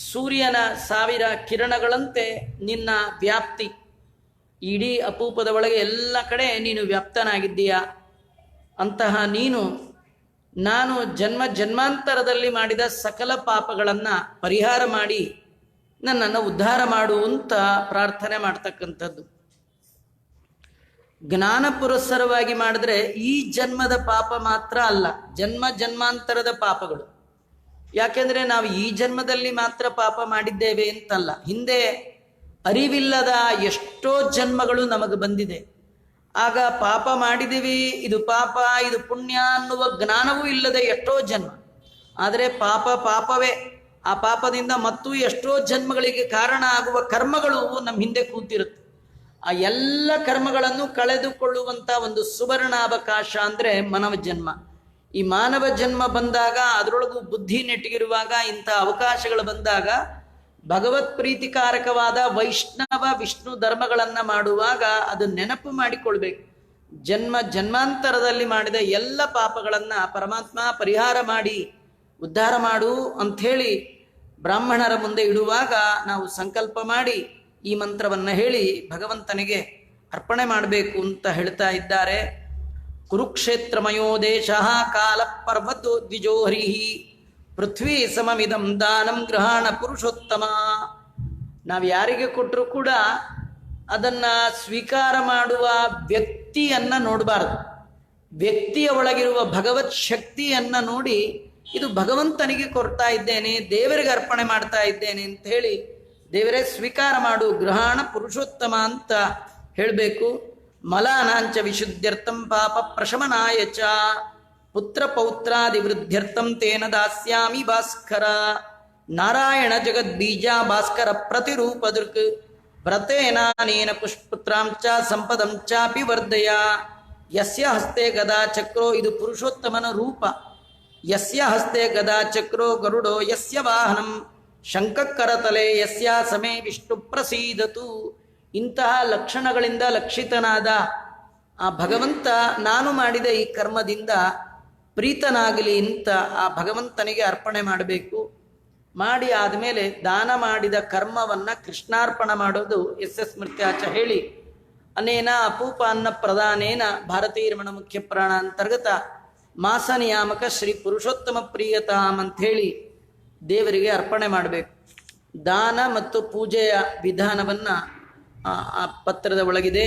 ಸೂರ್ಯನ 1000 ಕಿರಣಗಳಂತೆ ನಿನ್ನ ವ್ಯಾಪ್ತಿ, ಇಡೀ ಅಪೂಪದ ಒಳಗೆ ಎಲ್ಲ ಕಡೆ ನೀನು ವ್ಯಾಪ್ತನಾಗಿದ್ದೀಯ. ಅಂತಹ ನೀನು ನಾನು ಜನ್ಮಾಂತರದಲ್ಲಿ ಮಾಡಿದ ಸಕಲ ಪಾಪಗಳನ್ನು ಪರಿಹಾರ ಮಾಡಿ ನನ್ನನ್ನು ಉದ್ಧಾರ ಮಾಡು ಅಂತ ಪ್ರಾರ್ಥನೆ ಮಾಡ್ತಕ್ಕಂಥದ್ದು. ಜ್ಞಾನ ಪುರಸ್ಸರವಾಗಿ ಮಾಡಿದ್ರೆ ಈ ಜನ್ಮದ ಪಾಪ ಮಾತ್ರ ಅಲ್ಲ, ಜನ್ಮಾಂತರದ ಪಾಪಗಳು. ಯಾಕೆಂದರೆ ನಾವು ಈ ಜನ್ಮದಲ್ಲಿ ಮಾತ್ರ ಪಾಪ ಮಾಡಿದ್ದೇವೆ ಅಂತಲ್ಲ, ಹಿಂದೆ ಅರಿವಿಲ್ಲದ ಎಷ್ಟೋ ಜನ್ಮಗಳು ನಮಗೆ ಬಂದಿದೆ. ಆಗ ಪಾಪ ಮಾಡಿದ್ದೀವಿ, ಇದು ಪಾಪ ಇದು ಪುಣ್ಯ ಅನ್ನುವ ಜ್ಞಾನವೂ ಇಲ್ಲದೆ ಎಷ್ಟೋ ಜನ್ಮ. ಆದರೆ ಪಾಪವೇ. ಆ ಪಾಪದಿಂದ ಮತ್ತೂ ಎಷ್ಟೋ ಜನ್ಮಗಳಿಗೆ ಕಾರಣ ಆಗುವ ಕರ್ಮಗಳು ನಮ್ಮ ಹಿಂದೆ ಕೂತಿರುತ್ತೆ. ಆ ಎಲ್ಲ ಕರ್ಮಗಳನ್ನು ಕಳೆದುಕೊಳ್ಳುವಂಥ ಒಂದು ಸುವರ್ಣಾವಕಾಶ ಅಂದರೆ ಮಾನವ ಜನ್ಮ. ಈ ಮಾನವ ಜನ್ಮ ಬಂದಾಗ, ಅದರೊಳಗೂ ಬುದ್ಧಿ ನೆಟ್ಟಿಗಿರುವಾಗ, ಇಂಥ ಅವಕಾಶಗಳು ಬಂದಾಗ ಭಗವತ್ ಪ್ರೀತಿಕಾರಕವಾದ ವೈಷ್ಣವ ವಿಷ್ಣು ಧರ್ಮಗಳನ್ನು ಮಾಡುವಾಗ ಅದು ನೆನಪು ಮಾಡಿಕೊಳ್ಬೇಕು. ಜನ್ಮಾಂತರದಲ್ಲಿ ಮಾಡಿದ ಎಲ್ಲ ಪಾಪಗಳನ್ನು ಪರಮಾತ್ಮ ಪರಿಹಾರ ಮಾಡಿ ಉದ್ಧಾರ ಮಾಡು ಅಂಥೇಳಿ ಬ್ರಾಹ್ಮಣರ ಮುಂದೆ ಇಡುವಾಗ ನಾವು ಸಂಕಲ್ಪ ಮಾಡಿ ಈ ಮಂತ್ರವನ್ನು ಹೇಳಿ ಭಗವಂತನಿಗೆ ಅರ್ಪಣೆ ಮಾಡಬೇಕು ಅಂತ ಹೇಳ್ತಾ ಇದ್ದಾರೆ. ಕುರುಕ್ಷೇತ್ರಮಯೋ ದೇಶ ಕಾಲ ಪರ್ವತೋ ದ್ವಿಜೋಹರಿ ಪೃಥ್ವಿ ಸಮಮಿದಂ ದಾನಂ ಗೃಹಾಣ ಪುರುಷೋತ್ತಮ. ನಾವು ಯಾರಿಗೆ ಕೊಟ್ಟರೂ ಕೂಡ ಅದನ್ನು ಸ್ವೀಕಾರ ಮಾಡುವ ವ್ಯಕ್ತಿಯನ್ನು ನೋಡಬಾರ್ದು. ವ್ಯಕ್ತಿಯ ಒಳಗಿರುವ ಭಗವತ್ ಶಕ್ತಿಯನ್ನು ನೋಡಿ ಇದು ಭಗವಂತನಿಗೆ ಕೊಡ್ತಾ ಇದ್ದೇನೆ, ದೇವರಿಗೆ ಅರ್ಪಣೆ ಮಾಡ್ತಾ ಇದ್ದೇನೆ ಅಂತ ಹೇಳಿ ದೇವರೇ ಸ್ವೀಕಾರ ಮಾಡು, ಗೃಹಾಣ ಪುರುಷೋತ್ತಮ ಅಂತ ಹೇಳಬೇಕು. ಮಲಾನಾಂಚ ವಿಶುದ್ಧ್ಯರ್ಥಂ ಪಾಪ ಪ್ರಶಮನಾಯ ಚ ಪುತ್ರ ಪೌತ್ರಾದಿ ವೃದ್ಧ್ಯರ್ಥಂ ತೇನ ದಾಸ್ಯಾಮಿ ಭಾಸ್ಕರ. ನಾರಾಯಣ ಜಗದ್ಬೀಜ ಭಾಸ್ಕರ ಪ್ರತಿರೂಪ ದೃಕ್ ವ್ರತೇನಾನೇನ ಪುಷ್ಪುತ್ರಾಂಚ ಸಂಪದಂ ಚಾಪಿ ವರ್ಧಯ. ಯಸ್ಯ ಹಸ್ತೆ ಗದಾ ಚಕ್ರೋ, ಇದು ಪುರುಷೋತ್ತಮನ ರೂಪ. ಯಸ್ಯ ಹಸ್ತೆ ಗದಾ ಚಕ್ರೋ ಗರುಡೋ ಯಸ್ಯ ವಾಹನಂ ಶಂಕಕ್ಕರತಲೆ ಯಸ್ಯ ಸಮೇ ವಿಷ್ಣು ಪ್ರಸೀದತು. ಇಂತಹ ಲಕ್ಷಣಗಳಿಂದ ಲಕ್ಷಿತನಾದ ಆ ಭಗವಂತ ನಾನು ಮಾಡಿದ ಈ ಕರ್ಮದಿಂದ ಪ್ರೀತನಾಗಲಿ ಅಂತ ಆ ಭಗವಂತನಿಗೆ ಅರ್ಪಣೆ ಮಾಡಬೇಕು. ಮಾಡಿ ಆದಮೇಲೆ ದಾನ ಮಾಡಿದ ಕರ್ಮವನ್ನು ಕೃಷ್ಣಾರ್ಪಣ ಮಾಡೋದು ಸ್ಮೃತ್ಯಾಚ ಹೇಳಿ ಅನೇನ ಅಪೂಪ ಅನ್ನ ಪ್ರದಾನೇನ ಭಾರತೀಯ ರಮಣ ಮುಖ್ಯ ಪ್ರಾಣ ಅಂತರ್ಗತ ಮಾಸ ನಿಯಾಮಕ ಶ್ರೀ ಪುರುಷೋತ್ತಮ ಪ್ರಿಯತಾಮ್ ಅಂಥೇಳಿ ದೇವರಿಗೆ ಅರ್ಪಣೆ ಮಾಡಬೇಕು. ದಾನ ಮತ್ತು ಪೂಜೆಯ ವಿಧಾನವನ್ನು ಆ ಪತ್ರದ ಒಳಗಿದೆ.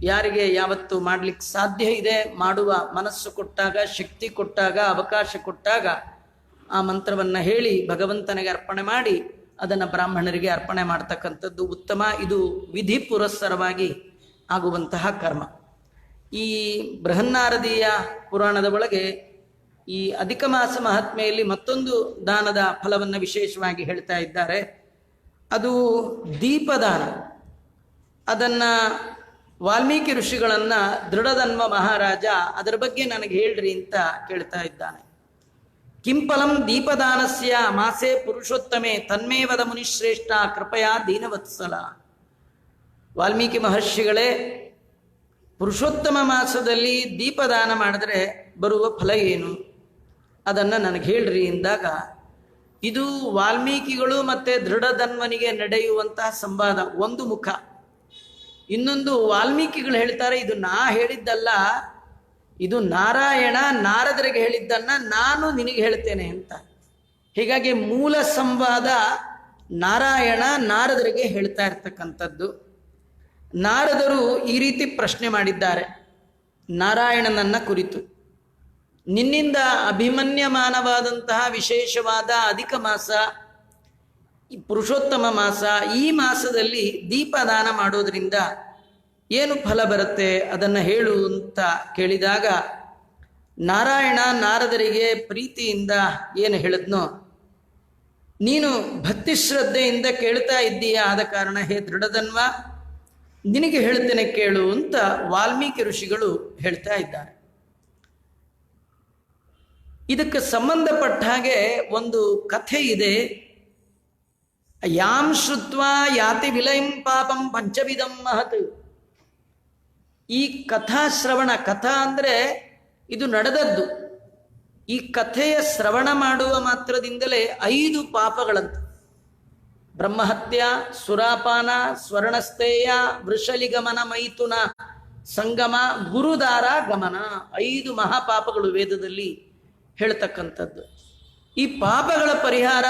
ಯಾರಿಗೆ ಯಾವತ್ತು ಮಾಡಲಿಕ್ಕೆ ಸಾಧ್ಯ ಇದೆ, ಮಾಡುವ ಮನಸ್ಸು ಕೊಟ್ಟಾಗ, ಶಕ್ತಿ ಕೊಟ್ಟಾಗ, ಅವಕಾಶ ಕೊಟ್ಟಾಗ ಆ ಮಂತ್ರವನ್ನು ಹೇಳಿ ಭಗವಂತನಿಗೆ ಅರ್ಪಣೆ ಮಾಡಿ ಅದನ್ನು ಬ್ರಾಹ್ಮಣರಿಗೆ ಅರ್ಪಣೆ ಮಾಡ್ತಕ್ಕಂಥದ್ದು ಉತ್ತಮ. ಇದು ವಿಧಿ ಪುರಸ್ಸರವಾಗಿ ಆಗುವಂತಹ ಕರ್ಮ. ಈ ಬೃಹನ್ನಾರದೀಯ ಪುರಾಣದ ಒಳಗೆ ಈ ಅಧಿಕ ಮಾಸ ಮಹಾತ್ಮೆಯಲ್ಲಿ ಮತ್ತೊಂದು ದಾನದ ಫಲವನ್ನು ವಿಶೇಷವಾಗಿ ಹೇಳ್ತಾ ಇದ್ದಾರೆ. ಅದು ದೀಪದಾನ. ಅದನ್ನು ವಾಲ್ಮೀಕಿ ಋಷಿಗಳನ್ನು ದೃಢಧನ್ವ ಮಹಾರಾಜ ಅದರ ಬಗ್ಗೆ ನನಗೆ ಹೇಳ್ರಿ ಅಂತ ಕೇಳ್ತಾ ಇದ್ದಾನೆ. ಕಿಂಫಲಂ ದೀಪದಾನಸ್ಯ ಮಾಸೆ ಪುರುಷೋತ್ತಮೆ ತನ್ಮೇವದ ಮುನಿಶ್ರೇಷ್ಠ ಕೃಪಯಾ ದೀನವತ್ಸಲ. ವಾಲ್ಮೀಕಿ ಮಹರ್ಷಿಗಳೇ, ಪುರುಷೋತ್ತಮ ಮಾಸದಲ್ಲಿ ದೀಪದಾನ ಮಾಡಿದ್ರೆ ಬರುವ ಫಲ ಏನು, ಅದನ್ನು ನನಗೆ ಹೇಳ್ರಿ ಎಂದಾಗ, ಇದು ವಾಲ್ಮೀಕಿಗಳು ಮತ್ತು ದೃಢಧನ್ವನಿಗೆ ನಡೆಯುವಂತಹ ಸಂವಾದ. ಒಂದು ಮುಖ. ಇನ್ನೊಂದು ವಾಲ್ಮೀಕಿಗಳು ಹೇಳ್ತಾರೆ, ಇದು ನಾ ಹೇಳಿದ್ದಲ್ಲ, ಇದು ನಾರಾಯಣ ನಾರದರಿಗೆ ಹೇಳಿದ್ದನ್ನು ನಾನು ನಿನಗೆ ಹೇಳ್ತೇನೆ ಅಂತ. ಹೀಗಾಗಿ ಮೂಲ ಸಂವಾದ ನಾರಾಯಣ ನಾರದರಿಗೆ ಹೇಳ್ತಾ ಇರ್ತಕ್ಕಂಥದ್ದು. ನಾರದರು ಈ ರೀತಿ ಪ್ರಶ್ನೆ ಮಾಡಿದ್ದಾರೆ ನಾರಾಯಣನನ್ನ ಕುರಿತು. ನಿನ್ನಿಂದ ಅಭಿಮನ್ಯಮಾನವಾದಂತಹ ವಿಶೇಷವಾದ ಅಧಿಕ ಮಾಸ, ಪುರುಷೋತ್ತಮ ಮಾಸ, ಈ ಮಾಸದಲ್ಲಿ ದೀಪದಾನ ಮಾಡೋದ್ರಿಂದ ಏನು ಫಲ ಬರುತ್ತೆ ಅದನ್ನು ಹೇಳು ಅಂತ ಕೇಳಿದಾಗ ನಾರಾಯಣ ನಾರದರಿಗೆ ಪ್ರೀತಿಯಿಂದ ಏನು ಹೇಳಿದ್ನೋ, ನೀನು ಭಕ್ತಿ ಶ್ರದ್ಧೆಯಿಂದ ಕೇಳ್ತಾ ಇದ್ದೀಯ, ಆದ ಕಾರಣ ಹೇ ದೃಢಧನ್ವ ನಿನಗೆ ಹೇಳ್ತೇನೆ ಕೇಳು ಅಂತ ವಾಲ್ಮೀಕಿ ಋಷಿಗಳು ಹೇಳ್ತಾ ಇದ್ದಾರೆ. ಇದಕ್ಕೆ ಸಂಬಂಧಪಟ್ಟ ಹಾಗೆ ಒಂದು ಕಥೆ ಇದೆ. ಯಾಂ ಶ್ರುತ್ವಾ ಯಾತಿ ವಿಲಯಂ ಪಾಪಂ ಪಂಚವಿಧಂ ಮಹತ್. ಈ ಕಥಾಶ್ರವಣ, ಕಥಾ ಅಂದರೆ ಇದು ನಡೆದದ್ದು. ಈ ಕಥೆಯ ಶ್ರವಣ ಮಾಡುವ ಮಾತ್ರದಿಂದಲೇ 5 ಪಾಪಗಳಂತ: ಬ್ರಹ್ಮಹತ್ಯ, ಸುರಾಪಾನ, ಸ್ವರ್ಣಸ್ಥೇಯ, ವೃಷಲಿಗಮನ, ಮೈಥುನ ಸಂಗಮ, ಗುರುದಾರ ಗಮನ. 5 ಮಹಾಪಾಪಗಳು ವೇದದಲ್ಲಿ ಹೇಳ್ತಕ್ಕಂಥದ್ದು. ಈ ಪಾಪಗಳ ಪರಿಹಾರ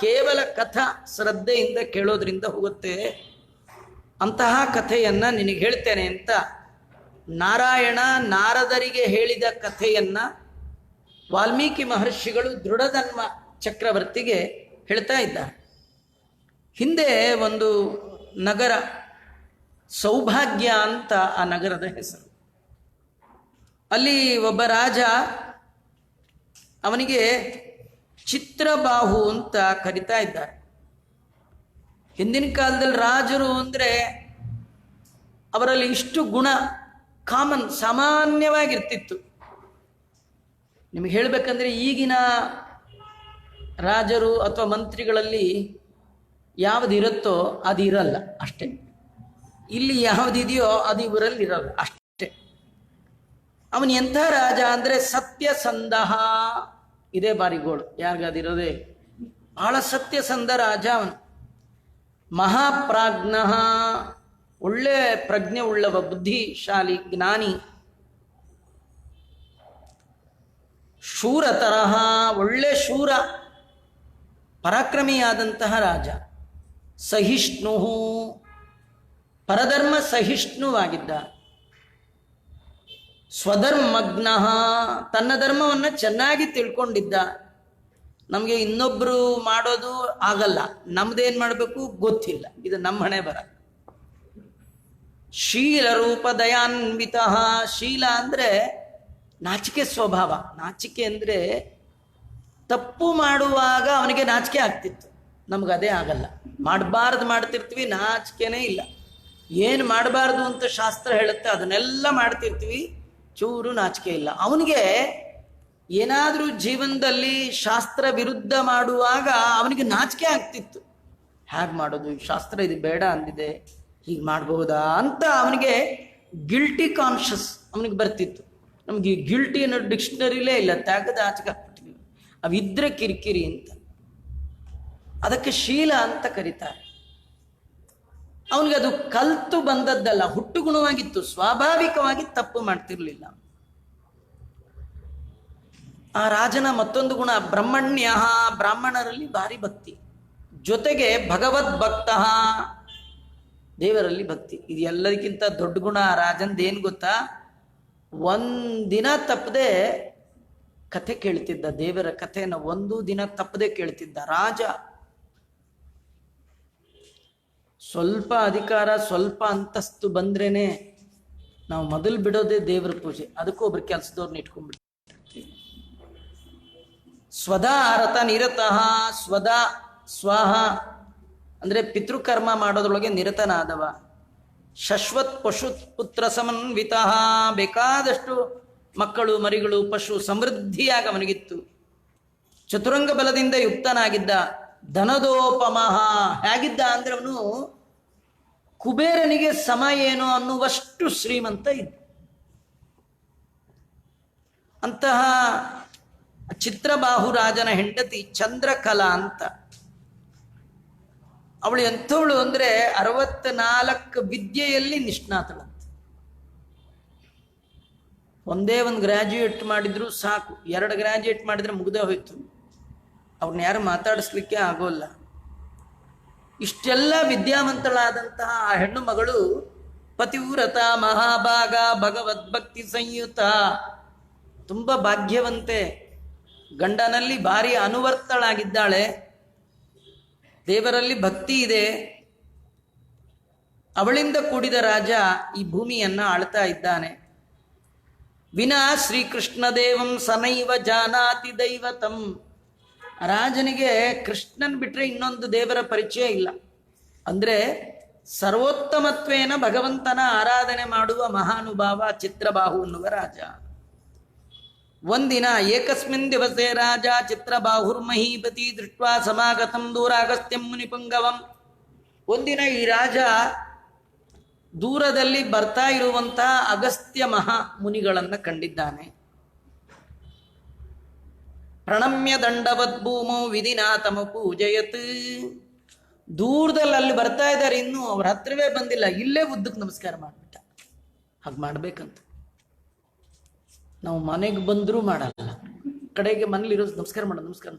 ಕೇವಲ ಕಥಾ ಶ್ರದ್ಧೆಯಿಂದ ಕೇಳೋದ್ರಿಂದ ಹೋಗುತ್ತೆ. ಅಂತಹ ಕಥೆಯನ್ನ ನಿನಗೆ ಹೇಳ್ತೇನೆ ಅಂತ ನಾರಾಯಣ ನಾರದರಿಗೆ ಹೇಳಿದ ಕಥೆಯನ್ನ ವಾಲ್ಮೀಕಿ ಮಹರ್ಷಿಗಳು ದೃಢಧನ್ವ ಚಕ್ರವರ್ತಿಗೆ ಹೇಳ್ತಾ ಇದ್ದಾರೆ. ಹಿಂದೆ ಒಂದು ನಗರ, ಸೌಭಾಗ್ಯ ಅಂತ ಆ ನಗರದ ಹೆಸರು. ಅಲ್ಲಿ ಒಬ್ಬ ರಾಜ, ಅವನಿಗೆ ಚಿತ್ರಬಾಹು ಅಂತ ಕರಿತಾ ಇದ್ದಾರೆ. ಹಿಂದಿನ ಕಾಲದಲ್ಲಿ ರಾಜರು ಅಂದರೆ ಅವರಲ್ಲಿ ಇಷ್ಟು ಗುಣ ಕಾಮನ್, ಸಾಮಾನ್ಯವಾಗಿರ್ತಿತ್ತು. ನಿಮಗೆ ಹೇಳಬೇಕಂದ್ರೆ ಈಗಿನ ರಾಜರು ಅಥವಾ ಮಂತ್ರಿಗಳಲ್ಲಿ ಯಾವುದಿರುತ್ತೋ ಅದು ಇರಲ್ಲ ಅಷ್ಟೇ. ಇಲ್ಲಿ ಯಾವುದಿದೆಯೋ ಅದು ಇವರಲ್ಲಿ ಇರಲ್ಲ ಅಷ್ಟೇ. ಅವನು ಎಂಥ ರಾಜ ಅಂದರೆ ಸತ್ಯಸಂಧಃ. ಇದೇ ಬಾರಿಗೋಳು ಯಾರಿಗದಿರೋದೇ. ಬಹಳ ಸತ್ಯಸಂಧ ರಾಜ ಅವನು. ಮಹಾಪ್ರಾಜ್ಞ, ಒಳ್ಳೆ ಪ್ರಜ್ಞೆ ಉಳ್ಳವ, ಬುದ್ಧಿಶಾಲಿ, ಜ್ಞಾನಿ. ಶೂರತರಹ, ಒಳ್ಳೆ ಶೂರ, ಪರಾಕ್ರಮಿಯಾದಂತಹ ರಾಜ. ಸಹಿಷ್ಣು, ಪರಧರ್ಮ ಸಹಿಷ್ಣುವಾಗಿದ್ದ. ಸ್ವಧರ್ಮಜ್ಞ, ತನ್ನ ಧರ್ಮವನ್ನು ಚೆನ್ನಾಗಿ ತಿಳ್ಕೊಂಡಿದ್ದ. ನಮಗೆ ಇನ್ನೊಬ್ಬರು ಮಾಡೋದು ಆಗಲ್ಲ, ನಮ್ದೇನು ಮಾಡಬೇಕು ಗೊತ್ತಿಲ್ಲ, ಇದು ನಮ್ಮ ಹಣೆ ಬರ. ಶೀಲ ರೂಪ ದಯಾನ್ವಿತ. ಶೀಲ ಅಂದರೆ ನಾಚಿಕೆ ಸ್ವಭಾವ. ನಾಚಿಕೆ ಅಂದರೆ ತಪ್ಪು ಮಾಡುವಾಗ ಅವನಿಗೆ ನಾಚಿಕೆ ಆಗ್ತಿತ್ತು, ನಮಗದೇ ಆಗಲ್ಲ. ಮಾಡಬಾರ್ದು ಮಾಡ್ತಿರ್ತೀವಿ, ನಾಚಿಕೆನೇ ಇಲ್ಲ. ಏನು ಮಾಡಬಾರ್ದು ಅಂತ ಶಾಸ್ತ್ರ ಹೇಳುತ್ತೆ ಅದನ್ನೆಲ್ಲ ಮಾಡ್ತಿರ್ತೀವಿ, ಚೂರು ನಾಚಿಕೆ ಇಲ್ಲ. ಅವನಿಗೆ ಏನಾದರೂ ಜೀವನದಲ್ಲಿ ಶಾಸ್ತ್ರ ವಿರುದ್ಧ ಮಾಡುವಾಗ ಅವನಿಗೆ ನಾಚಿಕೆ ಆಗ್ತಿತ್ತು. ಹೇಗೆ ಮಾಡೋದು, ಶಾಸ್ತ್ರ ಇದು ಬೇಡ ಅಂದಿದೆ, ಹೀಗೆ ಮಾಡಬಹುದಾ ಅಂತ ಅವನಿಗೆ ಗಿಲ್ಟಿ ಕಾನ್ಷಿಯಸ್ ಅವನಿಗೆ ಬರ್ತಿತ್ತು. ನಮಗೆ ಗಿಲ್ಟಿ ಅನ್ನೋ ಡಿಕ್ಷನರಿಲೇ ಇಲ್ಲ, ತೆಗೆದು ಆಚೆಗೆ ಹಾಕ್ಬಿಟ್ಟಿದ್ದೀವಿ. ಅವಿದ್ರೆ ಕಿರಿಕಿರಿ ಅಂತ. ಅದಕ್ಕೆ ಶೀಲ ಅಂತ ಕರೀತಾರೆ. ಅವನಿಗೆ ಅದು ಕಲ್ತು ಬಂದದ್ದಲ್ಲ, ಹುಟ್ಟು ಗುಣವಾಗಿತ್ತು. ಸ್ವಾಭಾವಿಕವಾಗಿ ತಪ್ಪು ಮಾಡ್ತಿರ್ಲಿಲ್ಲ. ಆ ರಾಜನ ಮತ್ತೊಂದು ಗುಣ ಬ್ರಹ್ಮಣ್ಯ, ಬ್ರಾಹ್ಮಣರಲ್ಲಿ ಭಾರಿ ಭಕ್ತಿ, ಜೊತೆಗೆ ಭಗವದ್ ಭಕ್ತ, ದೇವರಲ್ಲಿ ಭಕ್ತಿ. ಇದು ಎಲ್ಲದಕ್ಕಿಂತ ದೊಡ್ಡ ಗುಣ ಆ ರಾಜಂದೇನು ಗೊತ್ತಾ? ಒಂದಿನ ತಪ್ಪದೆ ಕಥೆ ಕೇಳ್ತಿದ್ದ, ದೇವರ ಕಥೆಯನ್ನು ಒಂದು ದಿನ ತಪ್ಪದೆ ಕೇಳ್ತಿದ್ದ ರಾಜ. ಸ್ವಲ್ಪ ಅಧಿಕಾರ, ಸ್ವಲ್ಪ ಅಂತಸ್ತು ಬಂದ್ರೇನೆ ನಾವು ಮೊದಲು ಬಿಡೋದೇ ದೇವರ ಪೂಜೆ. ಅದಕ್ಕೂ ಒಬ್ರು ಕೆಲಸದವ್ರನ್ನ ಇಟ್ಕೊಂಡ್ಬಿಟ್ಟು. ಸ್ವದಾ ರಥ ನಿರತಃ, ಸ್ವದಾ ಸ್ವಾಹ ಅಂದರೆ ಪಿತೃಕರ್ಮ ಮಾಡೋದ್ರೊಳಗೆ ನಿರತನಾದವ. ಶಶ್ವತ್ ಪಶು ಪುತ್ರ ಸಮನ್ವಿತ, ಬೇಕಾದಷ್ಟು ಮಕ್ಕಳು ಮರಿಗಳು ಪಶು ಸಮೃದ್ಧಿಯಾಗಿ ಅವನಿಗಿತ್ತು. ಚತುರಂಗ ಬಲದಿಂದ ಯುಕ್ತನಾಗಿದ್ದ. ಧನದೋಪಮಃ, ಹೇಗಿದ್ದ ಅಂದ್ರೆ ಅವನು ಕುಬೇರನಿಗೆ ಸಮ ಏನು ಅನ್ನುವಷ್ಟು ಶ್ರೀಮಂತ ಇದ್ದ. ಅಂತಹ ಚಿತ್ರಬಾಹು ರಾಜನ ಹೆಂಡತಿ ಚಂದ್ರಕಲಾ ಅಂತ. ಅವಳು ಎಂಥವಳು ಅಂದ್ರೆ 64 ವಿದ್ಯೆಯಲ್ಲಿ ನಿಷ್ಣಾತಳಂತೆ. ಒಂದೇ ಒಂದು ಗ್ರಾಜ್ಯುಯೇಟ್ ಮಾಡಿದ್ರು ಸಾಕು, 2 ಗ್ರಾಜ್ಯುಯೇಟ್ ಮಾಡಿದ್ರೆ ಮುಗ್ದೇ ಹೋಯ್ತು, ಅವ್ರನ್ನ ಯಾರು ಮಾತಾಡಿಸ್ಲಿಕ್ಕೆ ಆಗೋಲ್ಲ. ಇಷ್ಟೆಲ್ಲ ವಿದ್ಯಾವಂತಳಾದಂತಹ ಆ ಹೆಣ್ಣು ಮಗಳು ಪತಿವ್ರತ ಮಹಾಭಾಗ ಭಗವದ್ಭಕ್ತಿ ಸಂಯುತ, ತುಂಬ ಭಾಗ್ಯವಂತೆ, ಗಂಡನಲ್ಲಿ ಭಾರಿ ಅನುವರ್ತಳಾಗಿದ್ದಾಳೆ, ದೇವರಲ್ಲಿ ಭಕ್ತಿ ಇದೆ. ಅವಳಿಂದ ಕೂಡಿದ ರಾಜ ಈ ಭೂಮಿಯನ್ನ ಆಳ್ತಾ ಇದ್ದಾನೆ. ವಿನಾ ಶ್ರೀಕೃಷ್ಣ ದೇವಂ ಸನೈವ ಜಾನಾತಿ ದೈವತಂ. ರಾಜನಿಗೆ ಕೃಷ್ಣನ್ ಬಿಟ್ರೆ ಇನ್ನೊಂದು ದೇವರ ಪರಿಚಯ ಇಲ್ಲ. ಅಂದ್ರೆ ಸರ್ವೋತ್ತಮತ್ವೇನ ಭಗವಂತನ ಆರಾಧನೆ ಮಾಡುವ ಮಹಾನುಭಾವ ಚಿತ್ರಬಾಹು ಎನ್ನುವ ರಾಜ. ಒಂದಿನ ಏಕಸ್ಮಿನ್ ದಿವಸೆ ರಾಜ ಚಿತ್ರಬಾಹುರ್ಮಹೀಪತಿ ದೃಷ್ಟ್ವಾ ಸಮಾಗತಂ ದೂರಾಗಸ್ತ್ಯಂ ಮುನಿಪುಂಗವಂ. ಒಂದಿನ ಈ ರಾಜ ದೂರದಲ್ಲಿ ಬರ್ತಾ ಇರುವಂತಹ ಅಗಸ್ತ್ಯ ಮಹಾ ಮುನಿಗಳನ್ನು ಕಂಡಿದ್ದಾನೆ. ಪ್ರಣಮ್ಯ ದಂಡವದ್ ಭೂಮೋ ವಿಧಿನಾಥಮ ಪೂಜಯತ್. ದೂರದಲ್ಲಿ ಅಲ್ಲಿ ಬರ್ತಾ ಇದ್ದಾರೆ, ಇನ್ನೂ ಅವ್ರ ಹತ್ರವೇ ಬಂದಿಲ್ಲ, ಇಲ್ಲೇ ಉದ್ದಕ್ಕೆ ನಮಸ್ಕಾರ ಮಾಡಿಬಿಟ್ಟ. ಹಾಗೆ ಮಾಡ್ಬೇಕಂತ. ನಾವು ಮನೆಗೆ ಬಂದರೂ ಮಾಡಲ್ಲ, ಕಡೆಗೆ ಮನೇಲಿರೋ ನಮಸ್ಕಾರ ಮಾಡೋದು, ನಮಸ್ಕಾರ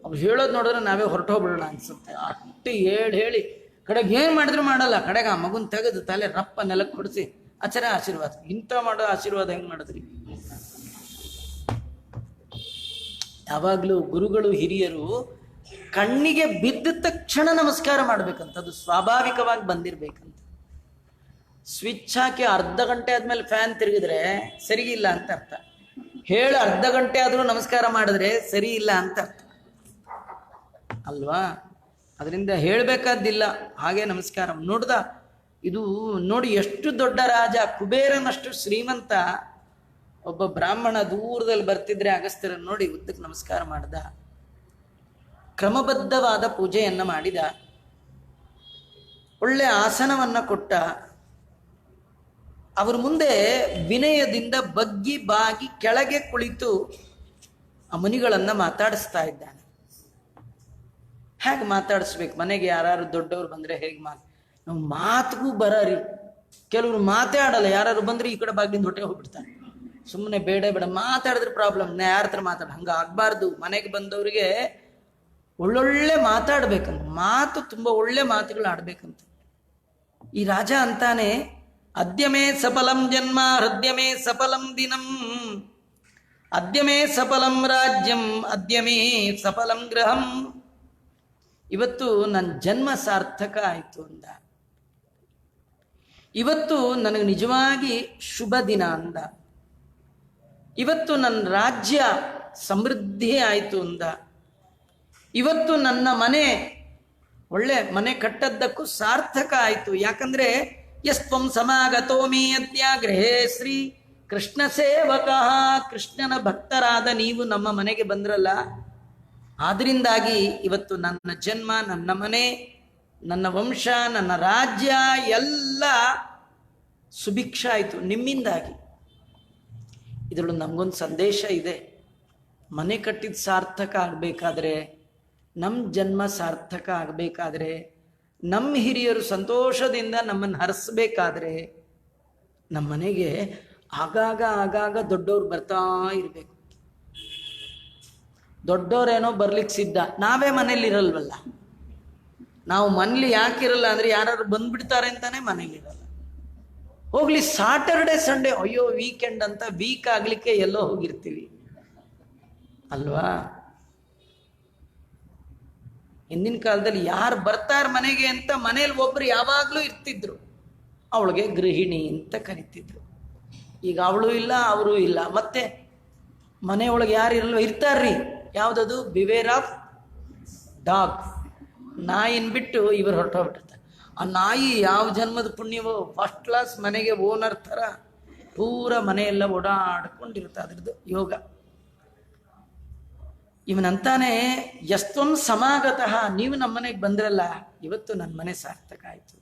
ಅವ್ರು ಹೇಳೋದು ನೋಡಿದ್ರೆ ನಾವೇ ಹೊರಟೋಗ್ಬಿಡೋಣ ಅನ್ಸುತ್ತೆ. ಅಷ್ಟು ಹೇಳಿ ಕಡೆಗೆ ಏನು ಮಾಡಿದ್ರು ಮಾಡಲ್ಲ. ಕಡೆಗೆ ಆ ಮಗುನ ತೆಗೆದು ತಲೆ ರಪ್ಪ ನೆಲಕ್ಕೆ ಹೊಡಿಸಿ ಆಚಾರ ಆಶೀರ್ವಾದ. ಇಂಥ ಮಾಡೋ ಆಶೀರ್ವಾದ ಹೆಂಗೆ ಮಾಡಿದ್ರಿ? ಯಾವಾಗಲೂ ಗುರುಗಳು ಹಿರಿಯರು ಕಣ್ಣಿಗೆ ಬಿದ್ದ ತಕ್ಷಣ ನಮಸ್ಕಾರ ಮಾಡ್ಬೇಕಂತ, ಅದು ಸ್ವಾಭಾವಿಕವಾಗಿ ಬಂದಿರ್ಬೇಕಂತ. ಸ್ವಿಚ್ ಹಾಕಿ ಅರ್ಧ ಗಂಟೆ ಆದ್ಮೇಲೆ ಫ್ಯಾನ್ ತಿರುಗಿದ್ರೆ ಸರಿ ಇಲ್ಲ ಅಂತ ಅರ್ಥ. ಹೇಳಿ ಅರ್ಧ ಗಂಟೆ ಆದರೂ ನಮಸ್ಕಾರ ಮಾಡಿದ್ರೆ ಸರಿ ಇಲ್ಲ ಅಂತ ಅರ್ಥ ಅಲ್ವಾ? ಅದರಿಂದ ಹೇಳಬೇಕಾದ್ದಿಲ್ಲ, ಹಾಗೆ ನಮಸ್ಕಾರ ನೋಡ್ದ. ಇದು ನೋಡಿ, ಎಷ್ಟು ದೊಡ್ಡ ರಾಜ, ಕುಬೇರನಷ್ಟು ಶ್ರೀಮಂತ ಒಬ್ಬ ಬ್ರಾಹ್ಮಣ ದೂರದಲ್ಲಿ ಬರ್ತಿದ್ರೆ ಅಗಸ್ತ್ಯರನ್ನು ನೋಡಿ ಉದ್ದಕ್ಕೆ ನಮಸ್ಕಾರ ಮಾಡ್ದ. ಕ್ರಮಬದ್ಧವಾದ ಪೂಜೆಯನ್ನ ಮಾಡಿದ, ಒಳ್ಳೆ ಆಸನವನ್ನ ಕೊಟ್ಟ. ಅವ್ರ ಮುಂದೆ ವಿನಯದಿಂದ ಬಗ್ಗಿ ಬಾಗಿ ಕೆಳಗೆ ಕುಳಿತು ಆ ಮುನಿಗಳನ್ನ ಮಾತಾಡಿಸ್ತಾ ಇದ್ದಾನೆ. ಹೇಗೆ ಮಾತಾಡಿಸ್ಬೇಕು? ಮನೆಗೆ ಯಾರು ದೊಡ್ಡವ್ರು ಬಂದ್ರೆ ಹೇಗೆ ನಾವು ಮಾತಿಗೂ ಬರೀ, ಕೆಲವರು ಮಾತೇ ಆಡಲ್ಲ. ಯಾರು ಬಂದ್ರೆ ಈ ಕಡೆ ಬಾಗಿಲಿಂದ ಹೊಟ್ಟೆ ಹೋಗ್ಬಿಡ್ತಾರೆ. ಸುಮ್ಮನೆ ಬೇಡ ಮಾತಾಡಿದ್ರೆ ಪ್ರಾಬ್ಲಮ್, ಯಾರ ಹತ್ರ ಮಾತಾಡ, ಹಂಗ ಆಗ್ಬಾರ್ದು. ಮನೆಗೆ ಬಂದವರಿಗೆ ಒಳ್ಳೊಳ್ಳೆ ಮಾತಾಡ್ಬೇಕಂತ, ಮಾತು ತುಂಬ ಒಳ್ಳೆ ಮಾತುಗಳು ಆಡ್ಬೇಕಂತ. ಈ ರಾಜ ಅಂತಾನೆ, ಅದ್ಯಮೇ ಸಫಲಂ ಜನ್ಮ ಹೃದಯಮೇ ಸಫಲಂ ದಿನಂ, ಅದ್ಯಮೇ ಸಫಲಂ ರಾಜ್ಯಂ ಅದ್ಯಮೇ ಸಫಲಂ ಗೃಹಂ. ಇವತ್ತು ನನ್ನ ಜನ್ಮ ಸಾರ್ಥಕ ಆಯಿತು ಅಂದ. ಇವತ್ತು ನನಗೆ ನಿಜವಾಗಿ ಶುಭ ದಿನ ಅಂದ. ಇವತ್ತು ನನ್ನ ರಾಜ್ಯ ಸಮೃದ್ಧಿ ಆಯಿತು ಅಂದ. ಇವತ್ತು ನನ್ನ ಮನೆ ಒಳ್ಳೆ ಮನೆ ಕಟ್ಟದ್ದಕ್ಕೂ ಸಾರ್ಥಕ ಆಯಿತು. ಯಾಕಂದ್ರೆ ಯಸ್ತ್ವಂ ಸಮಾಗತೋ ಮೇ ಅದ್ಯ ಗೃಹೇ ಶ್ರೀ ಕೃಷ್ಣ ಸೇವಕ, ಕೃಷ್ಣನ ಭಕ್ತರಾದ ನೀವು ನಮ್ಮ ಮನೆಗೆ ಬಂದ್ರಲ್ಲ, ಆದ್ರಿಂದಾಗಿ ಇವತ್ತು ನನ್ನ ಜನ್ಮ, ನನ್ನ ಮನೆ, ನನ್ನ ವಂಶ, ನನ್ನ ರಾಜ್ಯ ಎಲ್ಲ ಸುಭಿಕ್ಷ ಆಯಿತು ನಿಮ್ಮಿಂದಾಗಿ. ಇದರೊಳಗೆ ನಮಗೊಂದು ಸಂದೇಶ ಇದೆ. ಮನೆ ಕಟ್ಟಿದ ಸಾರ್ಥಕ ಆಗಬೇಕಾದ್ರೆ, ನಮ್ಮ ಜನ್ಮ ಸಾರ್ಥಕ ಆಗಬೇಕಾದ್ರೆ, ನಮ್ಮ ಹಿರಿಯರು ಸಂತೋಷದಿಂದ ನಮ್ಮನ್ನು ಹರಿಸ್ಬೇಕಾದ್ರೆ, ನಮ್ಮ ಮನೆಗೆ ಆಗಾಗ ದೊಡ್ಡವ್ರು ಬರ್ತಾ ಇರಬೇಕು. ದೊಡ್ಡವರೇನೋ ಬರ್ಲಿಕ್ಕೆ ಸಿದ್ಧ, ನಾವೇ ಮನೇಲಿ ಇರಲ್ವಲ್ಲ. ನಾವು ಮನೇಲಿ ಯಾಕಿರಲ್ಲ ಅಂದ್ರೆ ಯಾರು ಬಂದ್ಬಿಡ್ತಾರೆ ಅಂತಾನೆ ಮನೇಲಿರಲ್ಲ. ಹೋಗ್ಲಿ ಸಾಟರ್ಡೆ ಸಂಡೇ, ಅಯ್ಯೋ ವೀಕೆಂಡ್ ಅಂತ ವೀಕ್ ಆಗ್ಲಿಕ್ಕೆ ಎಲ್ಲೋ ಹೋಗಿರ್ತೀವಿ ಅಲ್ವಾ? ಹಿಂದಿನ ಕಾಲದಲ್ಲಿ ಯಾರು ಬರ್ತಾರ ಮನೆಗೆ ಅಂತ ಮನೇಲಿ ಒಬ್ರು ಯಾವಾಗ್ಲೂ ಇರ್ತಿದ್ರು, ಅವಳಿಗೆ ಗೃಹಿಣಿ ಅಂತ ಕರಿತಿದ್ರು. ಈಗ ಅವಳು ಇಲ್ಲ, ಅವರು ಇಲ್ಲ, ಮತ್ತೆ ಮನೆಯೊಳಗೆ ಯಾರು ಇರಲ್ವ, ಇರ್ತಾರ್ರಿ. ಯಾವುದದು? Beware of dog. ನಾಯಿನ್ ಬಿಟ್ಟು ಇವರು ಹೊರಟೋಗ್ಬಿಟ್ಟಿರ್ತಾರೆ. ಆ ನಾಯಿ ಯಾವ ಜನ್ಮದ ಪುಣ್ಯವೋ, ಫಸ್ಟ್ ಕ್ಲಾಸ್ ಮನೆಗೆ ಓನರ್ ಥರ ಪೂರ ಮನೆಯೆಲ್ಲ ಓಡಾಡ್ಕೊಂಡಿರುತ್ತೆ, ಅದ್ರದ್ದು ಯೋಗ. ಇವನಂತಾನೆ, ಯಸ್ತ್ವಂ ಸಮಾಗತಃ, ನೀವು ನಮ್ಮ ಮನೆಗೆ ಬಂದ್ರಲ್ಲ, ಇವತ್ತು ನನ್ನ ಮನೆ ಸಾರ್ಥಕ ಆಯಿತು.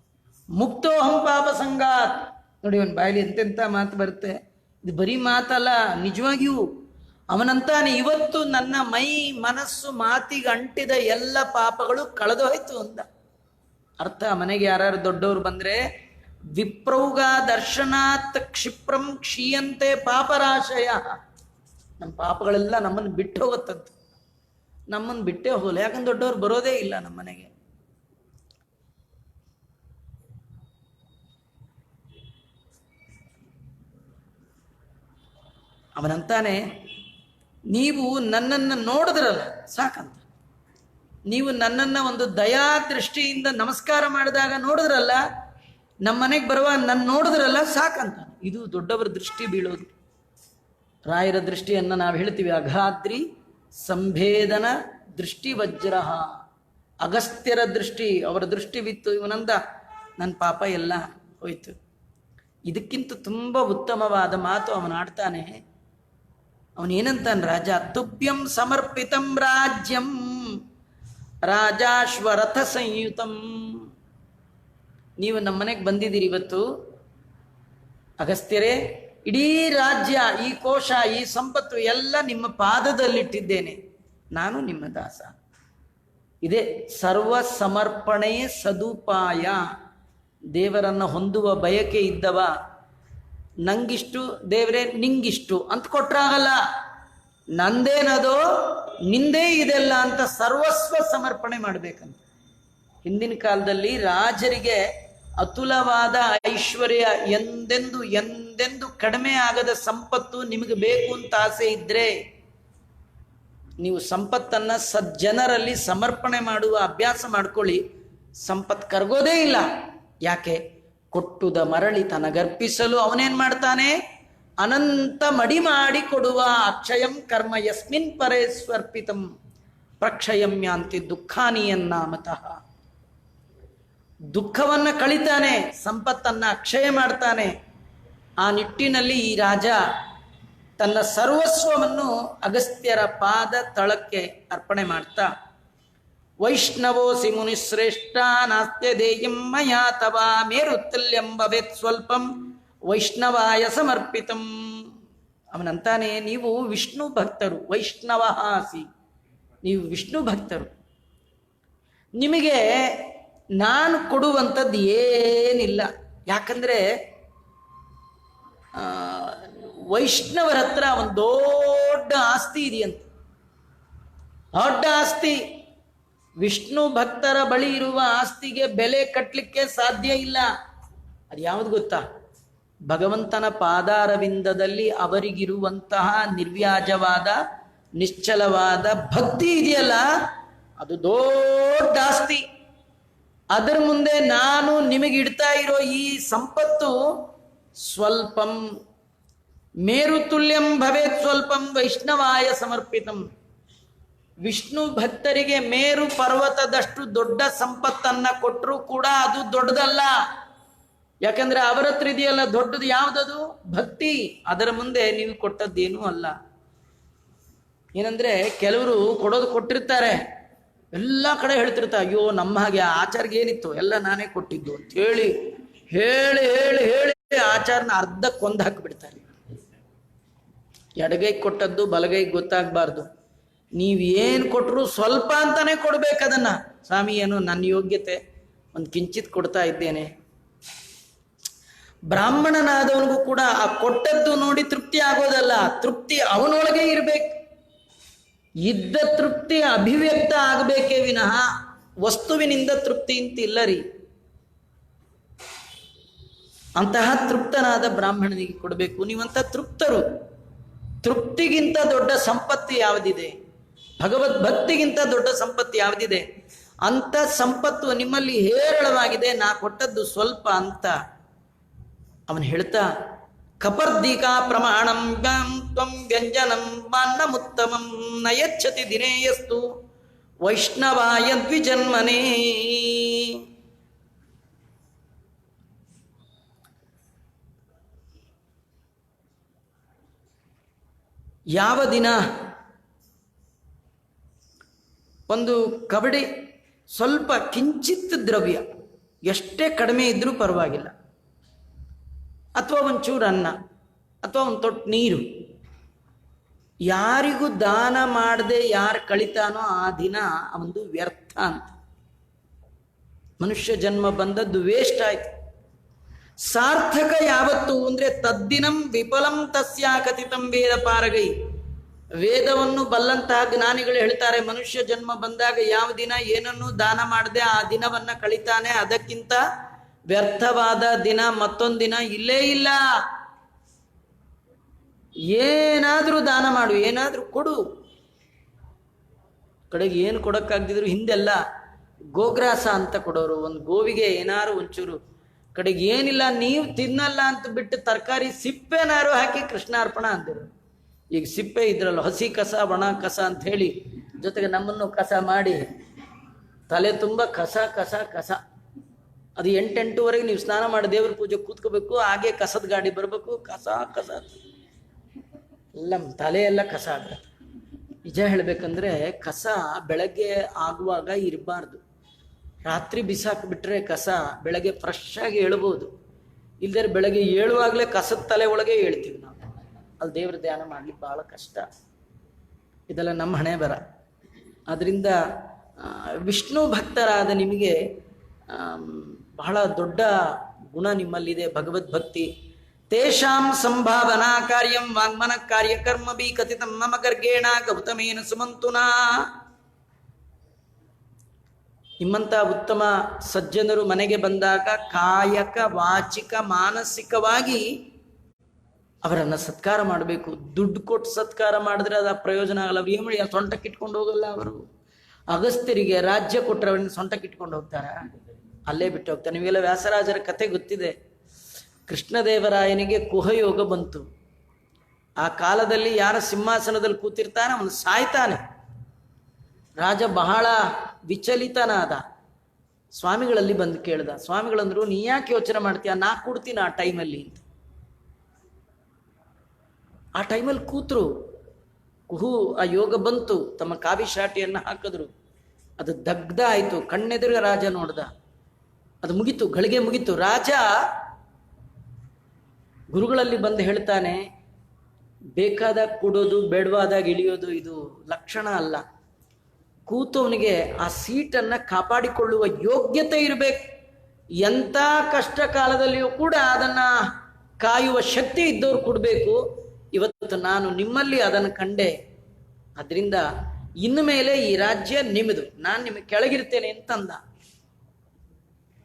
ಮುಕ್ತೋಹಂ ಪಾಪ ಸಂಗಾತ್. ನೋಡಿ ಅವನ ಬಾಯಲ್ಲಿ ಎಂತೆಂಥ ಮಾತು ಬರುತ್ತೆ. ಇದು ಬರೀ ಮಾತಲ್ಲ, ನಿಜವಾಗಿಯೂ ಅವನಂತಾನೆ, ಇವತ್ತು ನನ್ನ ಮೈ ಮನಸ್ಸು ಮಾತಿಗೆ ಅಂಟಿದ ಎಲ್ಲ ಪಾಪಗಳು ಕಳೆದು ಹೋಯ್ತು ಅಂದ. ಅರ್ಥ, ಮನೆಗೆ ಯಾರು ದೊಡ್ಡವರು ಬಂದ್ರೆ ವಿಪ್ರೌಗ ದರ್ಶನಾತ್ ಕ್ಷಿಪ್ರಂ ಕ್ಷೀಯಂತೆ ಪಾಪರಾಶಯ. ನಮ್ಮ ಪಾಪಗಳೆಲ್ಲ ನಮ್ಮನ್ನು ಬಿಟ್ಟು ಹೋಗುತ್ತಂತ. ನಮ್ಮನ್ನು ಬಿಟ್ಟೇ ಹೋಗಲ್ಲ, ಯಾಕಂದ್ರೆ ದೊಡ್ಡವ್ರು ಬರೋದೇ ಇಲ್ಲ ನಮ್ಮ ಮನೆಗೆ. ಅವನಂತಾನೆ, ನೀವು ನನ್ನನ್ನು ನೋಡಿದ್ರಲ್ಲ ಸಾಕಂತ. ನೀವು ನನ್ನನ್ನು ಒಂದು ದಯಾ ದೃಷ್ಟಿಯಿಂದ ನಮಸ್ಕಾರ ಮಾಡಿದಾಗ ನೋಡಿದ್ರಲ್ಲ, ನಮ್ಮ ಮನೆಗೆ ಬರುವ ನನ್ನ ನೋಡಿದ್ರಲ್ಲ ಸಾಕಂತ. ಇದು ದೊಡ್ಡವರ ದೃಷ್ಟಿ ಬೀಳೋದು. ರಾಯರ ದೃಷ್ಟಿಯನ್ನು ನಾವು ಹೇಳ್ತೀವಿ ಅಘಾದ್ರಿ ಸಂಭೇದನ ದೃಷ್ಟಿ ವಜ್ರ. ಅಗಸ್ತ್ಯರ ದೃಷ್ಟಿ, ಅವರ ದೃಷ್ಟಿ ಬಿತ್ತು. ಇವನಂದ, ನನ್ನ ಪಾಪ ಎಲ್ಲ ಹೋಯ್ತು. ಇದಕ್ಕಿಂತ ತುಂಬ ಉತ್ತಮವಾದ ಮಾತು ಅವನಾಡ್ತಾನೆ. ಅವನೇನಂತಾನೆ ರಾಜ, ತುಭ್ಯಂ ಸಮರ್ಪಿತಂ ರಾಜ್ಯಂ ರಾಜಾಶ್ವರಥ ಸಂಯುತಂ. ನೀವು ನಮ್ಮ ಮನೆಗೆ ಬಂದಿದ್ದೀರಿ ಇವತ್ತು ಅಗಸ್ತ್ಯರೇ, ಇಡೀ ರಾಜ್ಯ, ಈ ಕೋಶ, ಈ ಸಂಪತ್ತು ಎಲ್ಲ ನಿಮ್ಮ ಪಾದದಲ್ಲಿಟ್ಟಿದ್ದೇನೆ. ನಾನು ನಿಮ್ಮ ದಾಸ. ಇದೇ ಸರ್ವ ಸಮರ್ಪಣೆಯೇ ಸದುಪಾಯ. ದೇವರನ್ನು ಹೊಂದುವ ಬಯಕೆ ಇದ್ದವ ನಂಗಿಷ್ಟು ದೇವರೇ ನಿಂಗಿಷ್ಟು ಅಂತ ಕೊಟ್ರಾಗಲ್ಲ. ನಂದೇನದೋ ನಿಂದೇ ಇದೆಲ್ಲ ಅಂತ ಸರ್ವಸ್ವ ಸಮರ್ಪಣೆ ಮಾಡಬೇಕಂತ. ಹಿಂದಿನ ಕಾಲದಲ್ಲಿ ರಾಜರಿಗೆ ಅತುಲವಾದ ಐಶ್ವರ್ಯ, ಎಂದೆಂದು ಕಡಿಮೆ ಆಗದ ಸಂಪತ್ತು ನಿಮಗೆ ಬೇಕು ಅಂತ ಆಸೆ ಇದ್ರೆ ನೀವು ಸಂಪತ್ತನ್ನ ಸಜ್ಜನರಲ್ಲಿ ಸಮರ್ಪಣೆ ಮಾಡುವ ಅಭ್ಯಾಸ ಮಾಡ್ಕೊಳ್ಳಿ. ಸಂಪತ್ತು ಕರಗೋದೇ ಇಲ್ಲ. ಯಾಕೆ? ಕೊಟ್ಟುದ ಮರಳಿ ತನಗರ್ಪಿಸಲು ಅವನೇನ್ ಮಾಡ್ತಾನೆ? ಅನಂತ ಮಡಿ ಮಾಡಿ ಕೊಡುವ. ಅಕ್ಷಯಂ ಕರ್ಮ ಯಸ್ಮಿನ್ ಪರೇಸ್ವರ್ಪಿತಂ ಪ್ರಕ್ಷಯಮ್ಯಾಂತಿ ದುಃಖಾನಿಯನ್ನಾಮತಃ. ದುಃಖವನ್ನ ಕಳಿತಾನೆ, ಸಂಪತ್ತನ್ನ ಅಕ್ಷಯ ಮಾಡ್ತಾನೆ. ಆ ನಿಟ್ಟಿನಲ್ಲಿ ಈ ರಾಜ ತನ್ನ ಸರ್ವಸ್ವವನ್ನು ಅಗಸ್ತ್ಯರ ಪಾದ ತಳಕ್ಕೆ ಅರ್ಪಣೆ ಮಾಡ್ತಾ, ವೈಷ್ಣವೋಸಿ ಮುನಿಶ್ರೇಷ್ಠ ನಾಸ್ತ್ಯ ದೇಯಂ ಮಯಾ ತವ ಮೇರುತುಲ್ಯಂ ಭವೇತ್ ಸ್ವಲ್ಪಂ ವೈಷ್ಣವಾಯ ಸಮರ್ಪಿತಂ. ಅವನಂತಾನೆ, ನೀವು ವಿಷ್ಣು ಭಕ್ತರು, ವೈಷ್ಣವ ಆಸಿ, ನೀವು ವಿಷ್ಣು ಭಕ್ತರು. ನಿಮಗೆ ನಾನು ಕೊಡುವಂಥದ್ದು ಏನಿಲ್ಲ. ಯಾಕಂದ್ರೆ ವೈಷ್ಣವರ ಹತ್ರ ಒಂದು ದೊಡ್ಡ ಆಸ್ತಿ ಇದೆಯಂತ. ದೊಡ್ಡ ಆಸ್ತಿ. ವಿಷ್ಣು ಭಕ್ತರ ಬಳಿ ಇರುವ ಆಸ್ತಿಗೆ ಬೆಲೆ ಕಟ್ಟಲಿಕ್ಕೆ ಸಾಧ್ಯ ಇಲ್ಲ. ಅದು ಯಾವುದು ಗೊತ್ತಾ? ಭಗವಂತನ ಪಾದಾರವಿಂದದಲ್ಲಿ ಅವರಿಗಿರುವಂತಹ ನಿರ್ವ್ಯಾಜವಾದ ನಿಶ್ಚಲವಾದ ಭಕ್ತಿ ಇದೆಯಲ್ಲ, ಅದು ದೊಡ್ಡ ಆಸ್ತಿ. ಅದರ ಮುಂದೆ ನಾನು ನಿಮಗಿಡ್ತಾ ಇರೋ ಈ ಸಂಪತ್ತು ಸ್ವಲ್ಪಂ. ಮೇರುತುಲ್ಯಂ ಭವೇತ್ ಸ್ವಲ್ಪಂ ವೈಷ್ಣವಾಯ ಸಮರ್ಪಿತಂ. ವಿಷ್ಣು ಭಕ್ತರಿಗೆ ಮೇರು ಪರ್ವತದಷ್ಟು ದೊಡ್ಡ ಸಂಪತ್ತನ್ನ ಕೊಟ್ಟರು ಕೂಡ ಅದು ದೊಡ್ಡದಲ್ಲ. ಯಾಕಂದ್ರೆ ಅವರ ಹತ್ರ ಇದೆಯಲ್ಲ ದೊಡ್ಡದು, ಯಾವುದದು? ಭಕ್ತಿ. ಅದರ ಮುಂದೆ ನೀವು ಕೊಟ್ಟದ್ದೇನೂ ಅಲ್ಲ. ಏನಂದ್ರೆ ಕೆಲವರು ಕೊಡೋದು ಕೊಟ್ಟಿರ್ತಾರೆ, ಎಲ್ಲ ಕಡೆ ಹೇಳ್ತಿರ್ತಾರೆ, ಅಯ್ಯೋ ನಮ್ಮ ಹಾಗೆ ಆಚಾರ್ಗೆ ಏನಿತ್ತು ಎಲ್ಲ ನಾನೇ ಕೊಟ್ಟಿದ್ದು ಅಂತ ಹೇಳಿ ಹೇಳಿ ಹೇಳಿ ಹೇಳಿ ಆಚಾರನ ಅರ್ಧ ಕೊಂದು ಹಾಕಿಬಿಡ್ತಾರೆ. ಎಡಗೈ ಕೊಟ್ಟದ್ದು ಬಲಗೈಗೆ ಗೊತ್ತಾಗಬಾರ್ದು. ನೀವೇನು ಕೊಟ್ಟರು ಸ್ವಲ್ಪ ಅಂತಾನೆ ಕೊಡ್ಬೇಕದನ್ನ. ಸ್ವಾಮಿ, ಏನು ನನ್ನ ಯೋಗ್ಯತೆ, ಒಂದು ಕಿಂಚಿತ್ ಕೊಡ್ತಾ ಇದ್ದೇನೆ. ಬ್ರಾಹ್ಮಣನಾದವನಿಗೂ ಕೂಡ ಆ ಕೊಟ್ಟದ್ದು ನೋಡಿ ತೃಪ್ತಿ ಆಗೋದಲ್ಲ, ತೃಪ್ತಿ ಅವನೊಳಗೆ ಇರಬೇಕು. ಇದ್ದ ತೃಪ್ತಿ ಅಭಿವ್ಯಕ್ತ ಆಗಬೇಕೇ ವಿನಃ ವಸ್ತುವಿನಿಂದ ತೃಪ್ತಿ ಅಂತ ಇಲ್ಲ ರೀ. ಅಂತಹ ತೃಪ್ತನಾದ ಬ್ರಾಹ್ಮಣನಿಗೆ ಕೊಡಬೇಕು. ನೀವಂತ ತೃಪ್ತರು. ತೃಪ್ತಿಗಿಂತ ದೊಡ್ಡ ಸಂಪತ್ತು ಯಾವುದಿದೆ? ಭಗವದ್ಭಕ್ತಿಗಿಂತ ದೊಡ್ಡ ಸಂಪತ್ತು ಯಾವುದಿದೆ? ಅಂತ ಸಂಪತ್ತು ನಿಮ್ಮಲ್ಲಿ ಹೇರಳವಾಗಿದೆ, ನಾ ಕೊಟ್ಟದ್ದು ಸ್ವಲ್ಪ ಅಂತ ಅವನು ಹೇಳ್ತಾ, ಕಪರ್ದಿಕಾ ಪ್ರಮಾಣಂ ತ್ವಂ ವ್ಯಂಜನಂ ಮಾನ್ನಮುತ್ತಮಂ ನಯಚ್ಛತಿ ದಿನೇಯಸ್ತು ವೈಷ್ಣವಾಯ ದ್ವಿಜನ್ಮನೇ. ಯಾವ ದಿನ ಒಂದು ಕಬಡಿ ಸ್ವಲ್ಪ ಕಿಂಚಿತ್ ದ್ರವ್ಯ, ಎಷ್ಟೇ ಕಡಿಮೆ ಇದ್ರೂ ಪರವಾಗಿಲ್ಲ, ಅಥವಾ ಒಂಚೂರು ಅನ್ನ ಅಥವಾ ಒಂದು ತೊಟ್ಟು ನೀರು ಯಾರಿಗೂ ದಾನ ಮಾಡದೆ ಯಾರು ಕಳಿತಾನೋ ಆ ದಿನ ಅವನದು ವ್ಯರ್ಥ ಅಂತ. ಮನುಷ್ಯ ಜನ್ಮ ಬಂದದ್ದು ವೇಸ್ಟ್ ಆಯ್ತು. ಸಾರ್ಥಕ ಯಾವತ್ತು ಅಂದ್ರೆ ತದ್ದಿನಂ ವಿಫಲಂ ತಸ್ಯ ಕಥಿತಂ ವೇದ ಪಾರಗೈ. ವೇದವನ್ನು ಬಲ್ಲಂತಹ ಜ್ಞಾನಿಗಳು ಹೇಳ್ತಾರೆ, ಮನುಷ್ಯ ಜನ್ಮ ಬಂದಾಗ ಯಾವ ದಿನ ಏನನ್ನೂ ದಾನ ಮಾಡದೆ ಆ ದಿನವನ್ನ ಕಳಿತಾನೆ, ಅದಕ್ಕಿಂತ ವ್ಯರ್ಥವಾದ ದಿನ ಮತ್ತೊಂದು ದಿನ ಇಲ್ಲೇ ಇಲ್ಲ. ಏನಾದ್ರೂ ದಾನ ಮಾಡು, ಏನಾದ್ರೂ ಕೊಡು. ಕಡೆಗೆ ಏನು ಕೊಡಕ್ಕಾಗ್ದಿದ್ರು ಹಿಂದೆಲ್ಲ ಗೋಗ್ರಾಸ ಅಂತ ಕೊಡೋರು. ಒಂದು ಗೋವಿಗೆ ಏನಾರು ಒಂಚೂರು, ಕಡೆಗೆ ಏನಿಲ್ಲ ನೀವು ತಿನ್ನಲ್ಲ ಅಂತ ಬಿಟ್ಟು ತರಕಾರಿ ಸಿಪ್ಪೆನಾರು ಹಾಕಿ ಕೃಷ್ಣಾರ್ಪಣ ಅಂದಿರು. ಈಗ ಸಿಪ್ಪೆ ಇದ್ರಲ್ಲ, ಹಸಿ ಕಸ ಒಣ ಕಸ ಅಂತ ಹೇಳಿ ಜೊತೆಗೆ ನಮ್ಮನ್ನು ಕಸ ಮಾಡಿ ತಲೆ ತುಂಬ ಕಸ ಕಸ ಕಸ. ಅದು 8-8ವರೆಗೆ ನೀವು ಸ್ನಾನ ಮಾಡಿ ದೇವ್ರ ಪೂಜೆ ಕೂತ್ಕೋಬೇಕು. ಹಾಗೆ ಕಸದ ಗಾಡಿ ಬರಬೇಕು, ಕಸ ಕಸ ಎಲ್ಲ ತಲೆ ಎಲ್ಲ ಕಸ ಆಗ. ನಿಜ ಹೇಳ್ಬೇಕಂದ್ರೆ ಕಸ ಬೆಳಗ್ಗೆ ಆಗುವಾಗ ಇರಬಾರ್ದು. ರಾತ್ರಿ ಬಿಸಾಕ್ಬಿಟ್ರೆ ಕಸ ಬೆಳಗ್ಗೆ ಫ್ರೆಶ್ ಆಗಿ ಏಳ್ಬೋದು. ಇಲ್ದರೆ ಬೆಳಗ್ಗೆ ಏಳುವಾಗಲೇ ಕಸದ ತಲೆ ಒಳಗೆ ಹೇಳ್ತೀವಿ ನಾವು. ಅಲ್ಲಿ ದೇವ್ರ ಧ್ಯಾನ ಮಾಡ್ಲಿಕ್ಕೆ ಬಹಳ ಕಷ್ಟ. ಇದೆಲ್ಲ ನಮ್ಮ ಹಣೆ ಬರ. ಅದರಿಂದ ವಿಷ್ಣು ಭಕ್ತರಾದ ನಿಮಗೆ ಬಹಳ ದೊಡ್ಡ ಗುಣ ನಿಮ್ಮಲ್ಲಿದೆ, ಭಗವದ್ಭಕ್ತಿ. ತೇಷಾಂ ಸಂಭಾವನಾ ಕಾರ್ಯಂ ವಾಂಗ್ಮನ ಕಾರ್ಯಕರ್ಮಭಿ ಕಥಿತಂ ಮಮ ಗರ್ಗೇಣ ಗೌತಮೇನ ಸುಮಂತುನಾ. ನಿಮ್ಮಂಥ ಉತ್ತಮ ಸಜ್ಜನರು ಮನೆಗೆ ಬಂದಾಗ ಕಾಯಕ ವಾಚಿಕ ಮಾನಸಿಕವಾಗಿ ಅವರನ್ನು ಸತ್ಕಾರ ಮಾಡಬೇಕು. ದುಡ್ಡು ಕೊಟ್ಟು ಸತ್ಕಾರ ಮಾಡಿದ್ರೆ ಅದ ಪ್ರಯೋಜನ ಆಗಲ್ಲ. ಅವ್ರು ಏನು ಮಾಡಿ ಸೊಂಟಕ್ಕೆ ಇಟ್ಕೊಂಡು ಹೋಗಲ್ಲ. ಅವರು ಅಗಸ್ತ್ಯರಿಗೆ ರಾಜ್ಯ ಕೊಟ್ಟರೆ ಅವರನ್ನು ಸೊಂಟಕ್ಕೆ ಇಟ್ಕೊಂಡು ಹೋಗ್ತಾರ? ಅಲ್ಲೇ ಬಿಟ್ಟು ಹೋಗ್ತಾರೆ. ನೀವೆಲ್ಲ ವ್ಯಾಸರಾಜರ ಕಥೆ ಗೊತ್ತಿದೆ. ಕೃಷ್ಣದೇವರಾಯನಿಗೆ ಕುಹಯೋಗ ಬಂತು. ಆ ಕಾಲದಲ್ಲಿ ಯಾರ ಸಿಂಹಾಸನದಲ್ಲಿ ಕೂತಿರ್ತಾನೆ ಅವನು ಸಾಯ್ತಾನೆ. ರಾಜ ಬಹಳ ವಿಚಲಿತನಾದ. ಸ್ವಾಮಿಗಳಲ್ಲಿ ಬಂದು ಕೇಳ್ದ. ಸ್ವಾಮಿಗಳಂದ್ರು, ನೀ ಯಾಕೆ ಯೋಚನೆ ಮಾಡ್ತೀಯ, ನಾ ಕೊಡ್ತೀನಿ ಆ ಟೈಮಲ್ಲಿ ಅಂತ. ಆ ಟೈಮಲ್ಲಿ ಕೂತ್ರು. ಕುಹು ಆ ಯೋಗ ಬಂತು. ತಮ್ಮ ಕಾವಿ ಶಾಟಿಯನ್ನು ಹಾಕಿದ್ರು. ಅದು ದಗ್ಧ ಆಯಿತು. ಕಣ್ಣೆದುರು ರಾಜ ನೋಡ್ದ. ಅದು ಮುಗಿತು, ಗಳಿಗೆ ಮುಗಿತು. ರಾಜ ಗುರುಗಳಲ್ಲಿ ಬಂದು ಹೇಳ್ತಾನೆ, ಬೇಕಾದಾಗ ಕೊಡೋದು, ಬೇಡವಾದಾಗ ಇಳಿಯೋದು ಇದು ಲಕ್ಷಣ ಅಲ್ಲ. ಕೂತವನಿಗೆ ಆ ಸೀಟನ್ನು ಕಾಪಾಡಿಕೊಳ್ಳುವ ಯೋಗ್ಯತೆ ಇರಬೇಕು. ಎಂಥ ಕಷ್ಟ ಕಾಲದಲ್ಲಿಯೂ ಕೂಡ ಅದನ್ನು ಕಾಯುವ ಶಕ್ತಿ ಇದ್ದವ್ರು ಕೊಡಬೇಕು. ಇವತ್ತು ನಾನು ನಿಮ್ಮಲ್ಲಿ ಅದನ್ನು ಕಂಡೆ. ಅದರಿಂದ ಇನ್ನು ಮೇಲೆ ಈ ರಾಜ್ಯ ನಿಮ್ಮದು, ನಾನು ನಿಮಗೆ ಕೆಳಗಿರ್ತೇನೆ ಅಂತಂದ.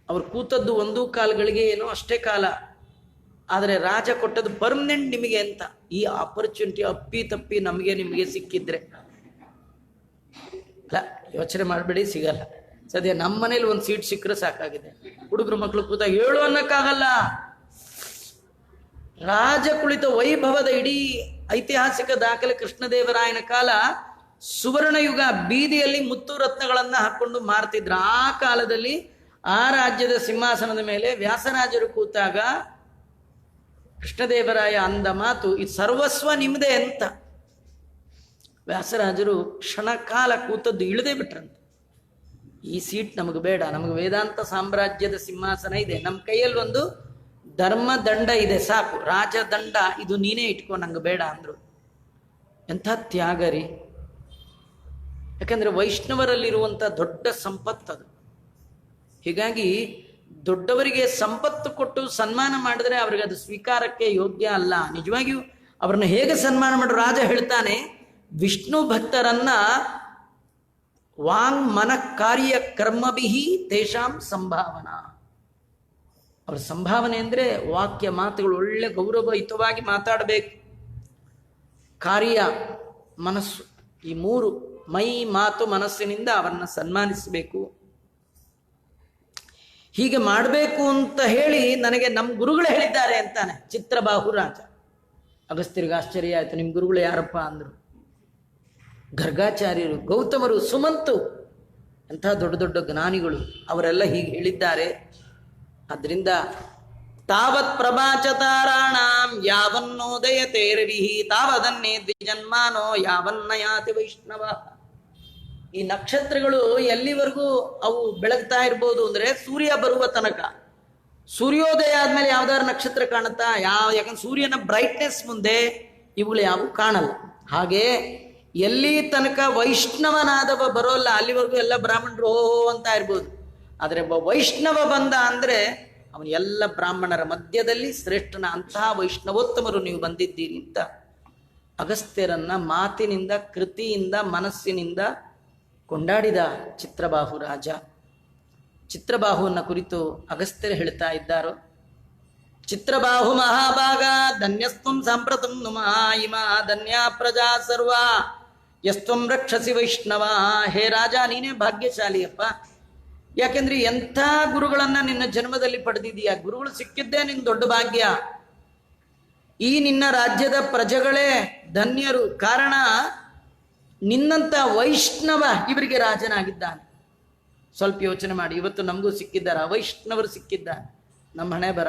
ಅವ್ರು ಕೂತದ್ದು 1 ಕಾಲಗಳಿಗೆ ಏನೋ ಅಷ್ಟೇ ಕಾಲ. ಆದರೆ ರಾಜ ಕೊಟ್ಟದ್ದು ಪರ್ಮನೆಂಟ್ ನಿಮಗೆ ಅಂತ. ಈ ಆಪರ್ಚುನಿಟಿ ಅಪ್ಪಿ ತಪ್ಪಿ ನಮಗೆ ನಿಮಗೆ ಸಿಕ್ಕಿದ್ರೆ ಅಲ್ಲ, ಯೋಚನೆ ಮಾಡಬೇಡಿ, ಸಿಗಲ್ಲ. ಸದ್ಯ ನಮ್ಮ ಮನೇಲಿ ಒಂದು ಸೀಟ್ ಸಿಕ್ಕರೆ ಸಾಕಾಗಿದೆ. ಹುಡುಗರು ಮಕ್ಕಳು ಕೂತಾಗ ಹೇಳು ಅನ್ನಕ್ಕಾಗಲ್ಲ. ರಾಜ ಕುಳಿತ ವೈಭವದ ಇಡೀ ಐತಿಹಾಸಿಕ ದಾಖಲೆ ಕೃಷ್ಣದೇವರಾಯನ ಕಾಲ. ಸುವರ್ಣ ಯುಗ. ಬೀದಿಯಲ್ಲಿ ಮುತ್ತು ರತ್ನಗಳನ್ನ ಹಾಕೊಂಡು ಮಾರ್ತಿದ್ರು. ಆ ಕಾಲದಲ್ಲಿ ಆ ರಾಜ್ಯದ ಸಿಂಹಾಸನದ ಮೇಲೆ ವ್ಯಾಸರಾಜರು ಕೂತಾಗ ಕೃಷ್ಣದೇವರಾಯ ಅಂದ ಮಾತು, ಇದು ಸರ್ವಸ್ವ ನಿಮ್ಮದೇ ಅಂತ. ವ್ಯಾಸರಾಜರು ಕ್ಷಣಕಾಲ ಕೂತದ್ದು ಇಳದೆ ಬಿಟ್ರಂತೆ. ಈ ಸೀಟ್ ನಮಗೆ ಬೇಡ, ನಮಗೆ ವೇದಾಂತ ಸಾಮ್ರಾಜ್ಯದ ಸಿಂಹಾಸನ ಇದೆ, ನಮ್ಮ ಕೈಯಲ್ಲಿ ಒಂದು ಧರ್ಮದಂಡ ಇದೆ, ಸಾಕು, ರಾಜದಂಡ ಇದು ನೀನೇ ಇಟ್ಕೊ, ನಂಗೆ ಬೇಡ ಅಂದ್ರು. ಎಂಥ ತ್ಯಾಗ ರೀ! ಯಾಕಂದ್ರೆ ವೈಷ್ಣವರಲ್ಲಿರುವಂಥ ದೊಡ್ಡ ಸಂಪತ್ತದು. ಹೀಗಾಗಿ ದೊಡ್ಡವರಿಗೆ ಸಂಪತ್ತು ಕೊಟ್ಟು ಸನ್ಮಾನ ಮಾಡಿದ್ರೆ ಅವ್ರಿಗೆ ಅದು ಸ್ವೀಕಾರಕ್ಕೆ ಯೋಗ್ಯ ಅಲ್ಲ. ನಿಜವಾಗಿಯೂ ಅವ್ರನ್ನ ಹೇಗೆ ಸನ್ಮಾನ ಮಾಡ್ರು? ರಾಜ ಹೇಳ್ತಾನೆ, ವಿಷ್ಣು ಭಕ್ತರನ್ನ ವಾಂಗ್ ಮನ ಕಾರ್ಯ ಕರ್ಮಭಿಹಿ ತೇಷಾಂ ಸಂಭಾವನಾ. ಅವ್ರ ಸಂಭಾವನೆ ಅಂದರೆ ವಾಕ್ಯ ಮಾತುಗಳು ಒಳ್ಳೆ ಗೌರವಯುತವಾಗಿ ಮಾತಾಡಬೇಕು. ಕಾರ್ಯ ಮನಸ್ಸು, ಈ 3 ಮೈ ಮಾತು ಮನಸ್ಸಿನಿಂದ ಅವರನ್ನ ಸನ್ಮಾನಿಸಬೇಕು. ಹೀಗೆ ಮಾಡಬೇಕು ಅಂತ ಹೇಳಿ ನನಗೆ ನಮ್ಮ ಗುರುಗಳು ಹೇಳಿದ್ದಾರೆ ಅಂತಾನೆ ಚಿತ್ರಬಾಹು ರಾಜ. ಅಗಸ್ತ್ಯರಿಗೆ ಆಶ್ಚರ್ಯ ಆಯಿತು. ನಿಮ್ಮ ಗುರುಗಳು ಯಾರಪ್ಪ ಅಂದರು. ಗರ್ಗಾಚಾರ್ಯರು, ಗೌತಮರು, ಸುಮಂತು, ಅಂಥ ದೊಡ್ಡ ದೊಡ್ಡ ಜ್ಞಾನಿಗಳು. ಅವರೆಲ್ಲ ಹೀಗೆ ಹೇಳಿದ್ದಾರೆ. ಅದರಿಂದ ತಾವತ್ ಪ್ರಭಾಚತಾರಾಣಾಂ ಯಾವನ್ನೋದಯತೆ ರವಿಹಿ ತಾವದನ್ನೇ ದ್ವಿಜನ್ಮಾನೋ ಯಾವನ್ನಯಾತಿ ವೈಷ್ಣವ. ಈ ನಕ್ಷತ್ರಗಳು ಎಲ್ಲಿವರೆಗೂ ಅವು ಬೆಳಗ್ತಾ ಇರ್ಬೋದು ಅಂದರೆ ಸೂರ್ಯ ಬರುವ ತನಕ. ಸೂರ್ಯೋದಯ ಆದ್ಮೇಲೆ ಯಾವ್ದಾದ್ರು ನಕ್ಷತ್ರ ಕಾಣುತ್ತಾ? ಯಾಕಂದ್ರೆ ಸೂರ್ಯನ ಬ್ರೈಟ್ನೆಸ್ ಮುಂದೆ ಇವುಗಳು ಯಾವು ಕಾಣಲ್ಲ. ಹಾಗೆ ಎಲ್ಲಿ ತನಕ ವೈಷ್ಣವನಾದವ ಬರೋಲ್ಲ ಅಲ್ಲಿವರೆಗೂ ಎಲ್ಲ ಬ್ರಾಹ್ಮಣರು ಓಹೋ ಅಂತ ಇರ್ಬೋದು. ಆದರೆ ವೈಷ್ಣವ ಬಂದ ಅಂದರೆ ಅವನು ಎಲ್ಲ ಬ್ರಾಹ್ಮಣರ ಮಧ್ಯದಲ್ಲಿ ಶ್ರೇಷ್ಠನ. ಅಂತಹ ವೈಷ್ಣವೋತ್ತಮರು ನೀವು ಬಂದಿದ್ದೀರಿ ಅಂತ ಅಗಸ್ತ್ಯರನ್ನ ಮಾತಿನಿಂದ, ಕೃತಿಯಿಂದ, ಮನಸ್ಸಿನಿಂದ ಕೊಂಡಾಡಿದ ಚಿತ್ರಬಾಹು ರಾಜ. ಚಿತ್ರಬಾಹುವನ್ನು ಕುರಿತು ಅಗಸ್ತ್ಯರು ಹೇಳ್ತಾ ಇದ್ದಾರೋ, ಚಿತ್ರಬಾಹು ಮಹಾಭಾಗ ಧನ್ಯಸ್ತ್ವಂ ಸಾಂಪ್ರತಂ ನುಮಃ ಇಮಾ ಧನ್ಯ ಪ್ರಜಾ ಸರ್ವ ಯಸ್ತ್ವಂ ರಕ್ಷಸಿ ವೈಷ್ಣವ. ಹೇ ರಾಜ, ನೀನೇ ಭಾಗ್ಯಶಾಲಿಯಪ್ಪ. ಯಾಕೆಂದ್ರೆ ಎಂಥ ಗುರುಗಳನ್ನ ನಿನ್ನ ಜನ್ಮದಲ್ಲಿ ಪಡೆದಿದೀಯ. ಗುರುಗಳು ಸಿಕ್ಕಿದ್ದೇ ನಿನ್ ದೊಡ್ಡ ಭಾಗ್ಯ. ಈ ನಿನ್ನ ರಾಜ್ಯದ ಪ್ರಜೆಗಳೇ ಧನ್ಯರು. ಕಾರಣ ನಿನ್ನಂಥ ವೈಷ್ಣವ ಇವರಿಗೆ ರಾಜನಾಗಿದ್ದಾನೆ. ಸ್ವಲ್ಪ ಯೋಚನೆ ಮಾಡಿ, ಇವತ್ತು ನಮಗೂ ಸಿಕ್ಕಿದ್ದಾರೆ, ವೈಷ್ಣವರು ಸಿಕ್ಕಿದ್ದಾರೆ. ನಮ್ಮ ಹಣೆ ಬರ.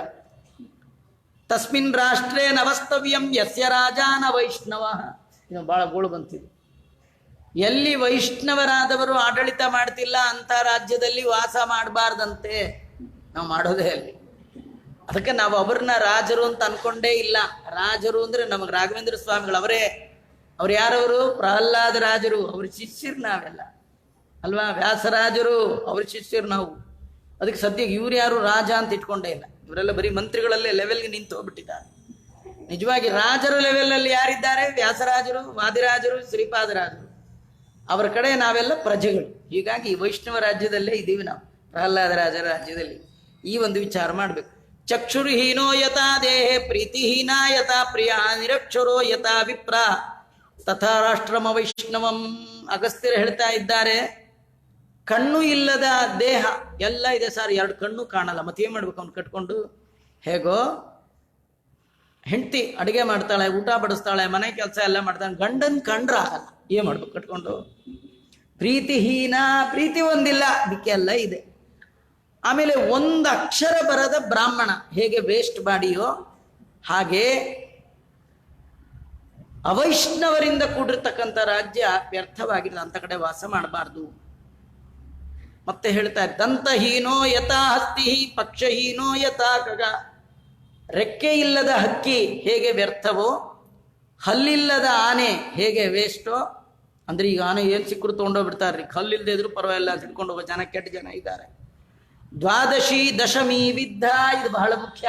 ತಸ್ಮಿನ್ ರಾಷ್ಟ್ರೇ ನವಸ್ತವ್ಯಂ ಯಸ್ಯ ರಾಜಾನ ವೈಷ್ಣವ. ಇನ್ನು ಬಹಳ ಗೋಳು ಬಂತಿದೆ. ಎಲ್ಲಿ ವೈಷ್ಣವರಾದವರು ಆಡಳಿತ ಮಾಡ್ತಿಲ್ಲ ಅಂತ ರಾಜ್ಯದಲ್ಲಿ ವಾಸ ಮಾಡಬಾರ್ದಂತೆ. ನಾವು ಮಾಡೋದೇ ಅಲ್ಲಿ. ಅದಕ್ಕೆ ನಾವು ಅವ್ರನ್ನ ರಾಜರು ಅಂತ ಅನ್ಕೊಂಡೇ ಇಲ್ಲ. ರಾಜರು ಅಂದ್ರೆ ನಮಗೆ ರಾಘವೇಂದ್ರ ಸ್ವಾಮಿಗಳು ಅವರೇ. ಅವ್ರು ಯಾರವರು? ಪ್ರಹ್ಲಾದ ರಾಜರು. ಅವ್ರ ಶಿಷ್ಯರು ನಾವೆಲ್ಲ. ಅಲ್ವಾ? ವ್ಯಾಸರಾಜರು ಅವ್ರ ಶಿಷ್ಯರು ನಾವು. ಅದಕ್ಕೆ ಸದ್ಯ ಇವ್ರು ಯಾರು ರಾಜ ಅಂತ ಇಟ್ಕೊಂಡೇ ಇಲ್ಲ. ಇವರೆಲ್ಲ ಬರೀ ಮಂತ್ರಿಗಳಲ್ಲೇ ಲೆವೆಲ್ಗೆ ನಿಂತು ಹೋಗ್ಬಿಟ್ಟಿದ್ದಾರೆ. ನಿಜವಾಗಿ ರಾಜರ ಲೆವೆಲಲ್ಲಿ ಯಾರಿದ್ದಾರೆ? ವ್ಯಾಸರಾಜರು, ವಾದಿರಾಜರು, ಶ್ರೀಪಾದರಾಜರು. ಅವರ ಕಡೆ ನಾವೆಲ್ಲ ಪ್ರಜೆಗಳು. ಹೀಗಾಗಿ ವೈಷ್ಣವ ರಾಜ್ಯದಲ್ಲೇ ಇದ್ದೀವಿ ನಾವು, ಪ್ರಹ್ಲಾದ ರಾಜರ ರಾಜ್ಯದಲ್ಲಿ. ಈ ಒಂದು ವಿಚಾರ ಮಾಡಬೇಕು. ಚಕ್ಷುರ್ಹೀನೋ ಯಥಾ ದೇಹೇ ಪ್ರೀತಿಹೀನ ಯಥಾ ಪ್ರಿಯ ನಿರಕ್ಷರೋ ಯಥಾ ವಿಪ್ರ ತಥಾ ರಾಷ್ಟ್ರಮ ವೈಷ್ಣವಂ. ಅಗಸ್ತ್ಯರು ಹೇಳ್ತಾ ಇದ್ದಾರೆ, ಕಣ್ಣು ಇಲ್ಲದ ದೇಹ ಎಲ್ಲ ಇದೆ ಸರ್, 2 ಕಣ್ಣು ಕಾಣಲ್ಲ, ಮತ್ತೆ ಏನ್ ಮಾಡ್ಬೇಕು? ಅವ್ನು ಕಟ್ಕೊಂಡು ಹೇಗೋ ಹೆಂಡತಿ ಅಡುಗೆ ಮಾಡ್ತಾಳೆ, ಊಟ ಬಡಿಸ್ತಾಳೆ, ಮನೆ ಕೆಲಸ ಎಲ್ಲ ಮಾಡ್ತಾಳೆ, ಗಂಡನ್ ಕಂಡ್ರ ಆಗಲ್ಲ, ಏನ್ ಮಾಡ್ಬೇಕು ಕಟ್ಕೊಂಡು? ಪ್ರೀತಿಹೀನ, ಪ್ರೀತಿ ಒಂದಿಲ್ಲ, ಬಿಕ್ಕೆ ಎಲ್ಲ ಇದೆ. ಆಮೇಲೆ 1 ಅಕ್ಷರ ಬರದ ಬ್ರಾಹ್ಮಣ ಹೇಗೆ ವೇಸ್ಟ್ ಬಾಡಿಯೋ ಹಾಗೆ ಅವೈಷ್ಣವರಿಂದ ಕೂಡಿರ್ತಕ್ಕಂಥ ರಾಜ್ಯ ವ್ಯರ್ಥವಾಗಿಲ್ಲ, ಅಂತ ಕಡೆ ವಾಸ ಮಾಡಬಾರ್ದು. ಮತ್ತೆ ಹೇಳ್ತಾ ದಂತಹೀನೋ ಯಥಾ ಹಸ್ತಿ ಪಕ್ಷಹೀನೋ ಯಥಾ ಖಗ. ರೆಕ್ಕೆ ಇಲ್ಲದ ಹಕ್ಕಿ ಹೇಗೆ ವ್ಯರ್ಥವೋ, ಹಲ್ಲಿಲ್ಲದ ಆನೆ ಹೇಗೆ ವೇಸ್ಟೋ. ಅಂದ್ರೆ ಈಗ ಆನೆ ಏನ್ ಸಿಕ್ಕರು ತೊಗೊಂಡೋಗ್ಬಿಡ್ತಾರ್ರಿ, ಹಲ್ಲಿಲ್ಲದೆ ಇದ್ರು ಪರವಾಗಿಲ್ಲ ತಿಳ್ಕೊಂಡು ಹೋಗೋ ಜನ, ಕೆಟ್ಟ ಜನ ಇದ್ದಾರೆ. ದ್ವಾದಶಿ ದಶಮಿ ವಿದ್ಧ, ಇದು ಬಹಳ ಮುಖ್ಯ.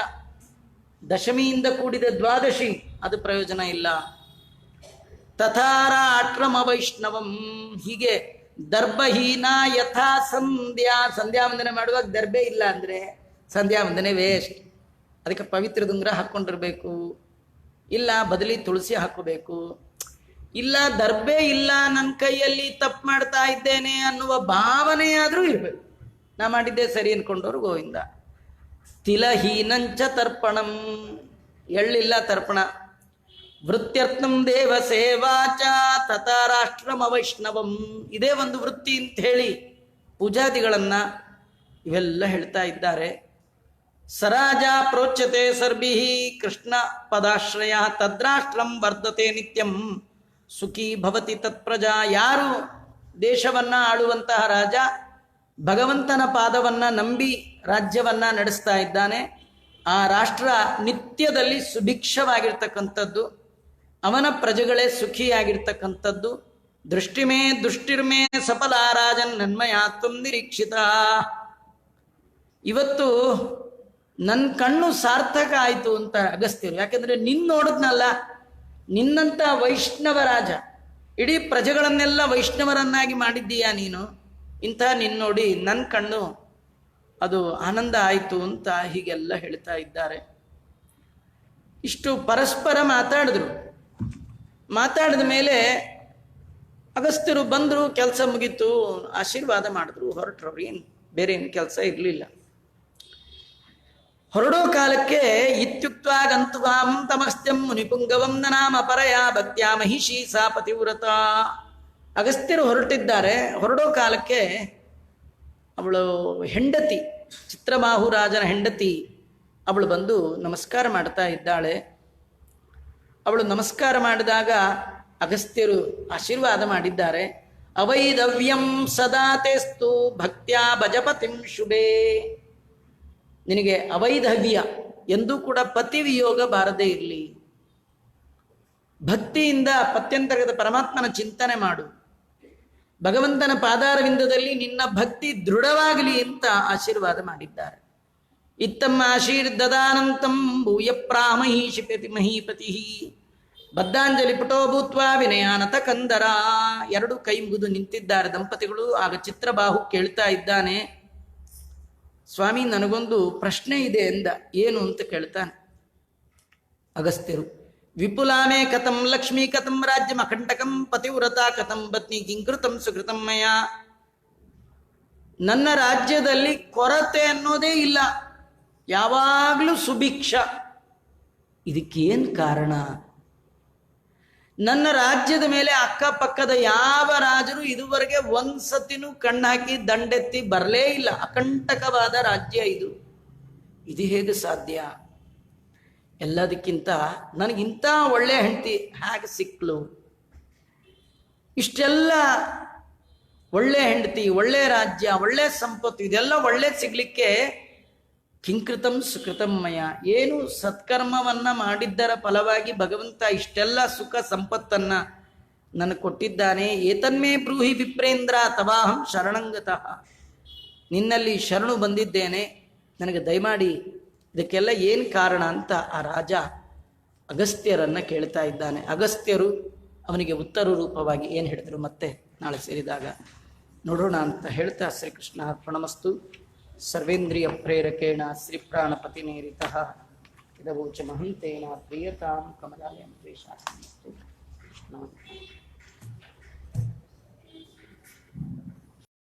ದಶಮಿಯಿಂದ ಕೂಡಿದ ದ್ವಾದಶಿ ಅದು ಪ್ರಯೋಜನ ಇಲ್ಲ. ತಥಾರ ಅಕ್ರಮ ವೈಷ್ಣವಂ, ಹೀಗೆ ದರ್ಭಹೀನ ಯಥಾ ಸಂಧ್ಯಾ. ಸಂಧ್ಯಾ ವಂದನೆ ಮಾಡುವಾಗ ದರ್ಭೆ ಇಲ್ಲ ಅಂದ್ರೆ ಸಂಧ್ಯಾ ವಂದನೆ ವೇಸ್ಟ್. ಅದಕ್ಕೆ ಪವಿತ್ರ ದುಂಗ್ರ ಹಾಕ್ಕೊಂಡಿರ್ಬೇಕು, ಇಲ್ಲ ಬದಲಿ ತುಳಸಿ ಹಾಕೋಬೇಕು, ಇಲ್ಲ ದರ್ಭೆ ಇಲ್ಲ ನನ್ನ ಕೈಯಲ್ಲಿ ತಪ್ಪು ಮಾಡ್ತಾ ಇದ್ದೇನೆ ಅನ್ನುವ ಭಾವನೆಯಾದ್ರೂ ಇರ್ಬೇಕು. ನಾ ಮಾಡಿದ್ದೆ ಸರಿ ಅನ್ಕೊಂಡವ್ರು ಗೋವಿಂದ. ತಿಲಹೀನಂಚ ತರ್ಪಣಂ, ಎಳ್ಳಿಲ್ಲ ತರ್ಪಣ. ವೃತ್ಯರ್ಥಂ ದೇವ ಸೇವಾಚ ತಥಾ ರಾಷ್ಟ್ರಮ ವೈಷ್ಣವಂ, ಇದೇ ಒಂದು ವೃತ್ತಿ ಅಂತ ಹೇಳಿ ಪೂಜಾದಿಗಳನ್ನ ಇವೆಲ್ಲ ಹೇಳ್ತಾ ಇದ್ದಾರೆ. ಸರಾಜ ಪ್ರೋಚ್ಯತೆ ಸರ್ಭಿ ಕೃಷ್ಣ ಪದಾಶ್ರಯ ತದ್ರಾಷ್ಟ್ರಂ ವರ್ಧತೆ ನಿತ್ಯಂ ಸುಖಿ ಭವತಿ ತತ್ಪ್ರಜಾ. ಯಾರು ದೇಶವನ್ನ ಆಳುವಂತಹ ರಾಜ ಭಗವಂತನ ಪಾದವನ್ನ ನಂಬಿ ರಾಜ್ಯವನ್ನ ನಡೆಸ್ತಾ ಇದ್ದಾನೆ, ಆ ರಾಷ್ಟ್ರ ನಿತ್ಯದಲ್ಲಿ ಸುಭಿಕ್ಷವಾಗಿರ್ತಕ್ಕಂಥದ್ದು, ಅವನ ಪ್ರಜೆಗಳೇ ಸುಖಿಯಾಗಿರ್ತಕ್ಕಂಥದ್ದು. ದೃಷ್ಟಿಮೇ ದುಷ್ಟಿರ್ಮೇ ಸಫಲ ರಾಜನ್ ನನ್ಮಯಾತ್ವಂ ನಿರೀಕ್ಷಿತ. ಇವತ್ತು ನನ್ನ ಕಣ್ಣು ಸಾರ್ಥಕ ಆಯಿತು ಅಂತ ಅಗಸ್ತ್ಯರು. ಯಾಕೆಂದ್ರೆ ನೋಡಿದ್ನಲ್ಲ, ನಿನ್ನಂತ ವೈಷ್ಣವ ರಾಜ, ಇಡೀ ಪ್ರಜೆಗಳನ್ನೆಲ್ಲ ವೈಷ್ಣವರನ್ನಾಗಿ ಮಾಡಿದ್ದೀಯಾ ನೀನು, ಇಂಥ ನೋಡಿ ನನ್ನ ಕಣ್ಣು ಅದು ಆನಂದ ಆಯಿತು ಅಂತ ಹೀಗೆಲ್ಲ ಹೇಳ್ತಾ ಇದ್ದಾರೆ. ಇಷ್ಟು ಪರಸ್ಪರ ಮಾತಾಡಿದ ಮೇಲೆ ಅಗಸ್ತ್ಯರು ಬಂದರು, ಕೆಲಸ ಮುಗೀತು, ಆಶೀರ್ವಾದ ಮಾಡಿದ್ರು, ಹೊರಟ್ರವ್ರು. ಬೇರೆ ಏನು ಕೆಲಸ ಇರಲಿಲ್ಲ. ಹೊರಡೋ ಕಾಲಕ್ಕೆ ಇತ್ಯುಕ್ತ ಗಂತುವಾಂ ತಮಸ್ತ್ಯಂ ಮುನಿಪುಂಗವಂ ನನಾಮ ಪರಯ ಭಕ್ತ್ಯಾ ಮಹಿಷಿ ಸಾ ಪತಿವ್ರತ. ಅಗಸ್ತ್ಯರು ಹೊರಟಿದ್ದಾರೆ. ಹೊರಡೋ ಕಾಲಕ್ಕೆ ಅವಳು ಹೆಂಡತಿ, ಚಿತ್ರಬಾಹು ರಾಜನ ಹೆಂಡತಿ, ಅವಳು ಬಂದು ನಮಸ್ಕಾರ ಮಾಡ್ತಾ ಇದ್ದಾಳೆ. ಅವಳು ನಮಸ್ಕಾರ ಮಾಡಿದಾಗ ಅಗಸ್ತ್ಯರು ಆಶೀರ್ವಾದ ಮಾಡಿದ್ದಾರೆ. ಅವೈದವ್ಯಂ ಸದಾ ತೇಸ್ತು ಭಕ್ತ್ಯಾ ಭಜಪತಿಂ ಶುಭೇ. ನಿನಗೆ ಅವೈಧವ್ಯ ಎಂದೂ ಕೂಡ ಪತಿ ವಿಯೋಗ ಬಾರದೇ ಇರಲಿ. ಭಕ್ತಿಯಿಂದ ಪತ್ಯಂತರ್ಗತ ಪರಮಾತ್ಮನ ಚಿಂತನೆ ಮಾಡು. ಭಗವಂತನ ಪಾದಾರವಿಂದದಲ್ಲಿ ನಿನ್ನ ಭಕ್ತಿ ದೃಢವಾಗಲಿ ಅಂತ ಆಶೀರ್ವಾದ ಮಾಡಿದ್ದಾರೆ. ಇತ್ತಮ್ಮ ಆಶೀರ್ದದಾನಂತಂ ಭೂಯ ಪ್ರಾಮಹೀಷಿ ಮಹೀಪತಿ ಬದ್ಧಾಂಜಲಿ ಪುಟೋ ಭೂತ್ವ ವಿನಯಾನತ ಕಂದರ. 2 ಕೈ ಮುಗಿದು ನಿಂತಿದ್ದಾರೆ ದಂಪತಿಗಳು. ಆಗ ಚಿತ್ರಬಾಹು ಕೇಳ್ತಾ ಇದ್ದಾನೆ, ಸ್ವಾಮಿ ನನಗೊಂದು ಪ್ರಶ್ನೆ ಇದೆ ಎಂದ. ಏನು ಅಂತ ಕೇಳ್ತಾನೆ ಅಗಸ್ತ್ಯರು. ವಿಪುಲಾಮೇ ಕಥಂ ಲಕ್ಷ್ಮೀ ಕಥಂ ರಾಜ್ಯಂ ಅಖಂಡಕಂ ಪತಿವ್ರತ ಕಥಂ ಪತ್ನಿ ಕಿಂಕೃತಂ ಸುಕೃತಂ ಮಯ. ನನ್ನ ರಾಜ್ಯದಲ್ಲಿ ಕೊರತೆ ಅನ್ನೋದೇ ಇಲ್ಲ, ಯಾವಾಗಲೂ ಸುಭಿಕ್ಷ. ಇದಕ್ಕೇನ್ ಕಾರಣ? ನನ್ನ ರಾಜ್ಯದ ಮೇಲೆ ಅಕ್ಕಪಕ್ಕದ ಯಾವ ರಾಜರು ಇದುವರೆಗೆ ಒಂದ್ಸತಿನೂ ಕಣ್ಣಾಕಿ ದಂಡೆತ್ತಿ ಬರಲೇ ಇಲ್ಲ. ಅಕಂಟಕವಾದ ರಾಜ್ಯ ಇದು. ಇದು ಹೇಗೆ ಸಾಧ್ಯ? ಎಲ್ಲದಕ್ಕಿಂತ ನನಗಿಂತ ಒಳ್ಳೆ ಹೆಂಡತಿ ಹೇಗೆ ಸಿಕ್ಲು? ಇಷ್ಟೆಲ್ಲ ಒಳ್ಳೆ ಹೆಂಡತಿ, ಒಳ್ಳೆ ರಾಜ್ಯ, ಒಳ್ಳೆ ಸಂಪತ್ತು, ಇದೆಲ್ಲ ಒಳ್ಳೆ ಸಿಗ್ಲಿಕ್ಕೆ ಕಿಂಕೃತಂ ಸುಕೃತಮ್ಮಯ, ಏನು ಸತ್ಕರ್ಮವನ್ನ ಮಾಡಿದ್ದರ ಫಲವಾಗಿ ಭಗವಂತ ಇಷ್ಟೆಲ್ಲ ಸುಖ ಸಂಪತ್ತನ್ನ ನನಗೆ ಕೊಟ್ಟಿದ್ದಾನೆ. ಏತನ್ಮೇ ಬ್ರೂಹಿ ವಿಪ್ರೇಂದ್ರ ತವಾಹಂ ಶರಣಂಗತಃ, ನಿನ್ನಲ್ಲಿ ಶರಣು ಬಂದಿದ್ದೇನೆ, ನನಗೆ ದಯಮಾಡಿ ಇದಕ್ಕೆಲ್ಲ ಏನು ಕಾರಣ ಅಂತ ಆ ರಾಜ ಅಗಸ್ತ್ಯರನ್ನು ಕೇಳ್ತಾ ಇದ್ದಾನೆ. ಅಗಸ್ತ್ಯರು ಅವನಿಗೆ ಉತ್ತರ ರೂಪವಾಗಿ ಏನು ಹೇಳಿದರು ಮತ್ತೆ ನಾಳೆ ಸೇರಿದಾಗ ನೋಡೋಣ ಅಂತ ಹೇಳ್ತಾ ಶ್ರೀಕೃಷ್ಣ ಅರ್ಪಣಮಸ್ತು. ಸರ್ವೇಂದ್ರಿಯ ಪ್ರೇರಕೇಣ ಶ್ರೀಪ್ರಾಣಪತಿ ನೇರಿತಃ ಇದವೋಚ ಮಹಂತೇನ ಪ್ರಿಯತಾಂ ಕಮಲಾಲಯಂ ದ್ವೇಷಾಸ್ತು.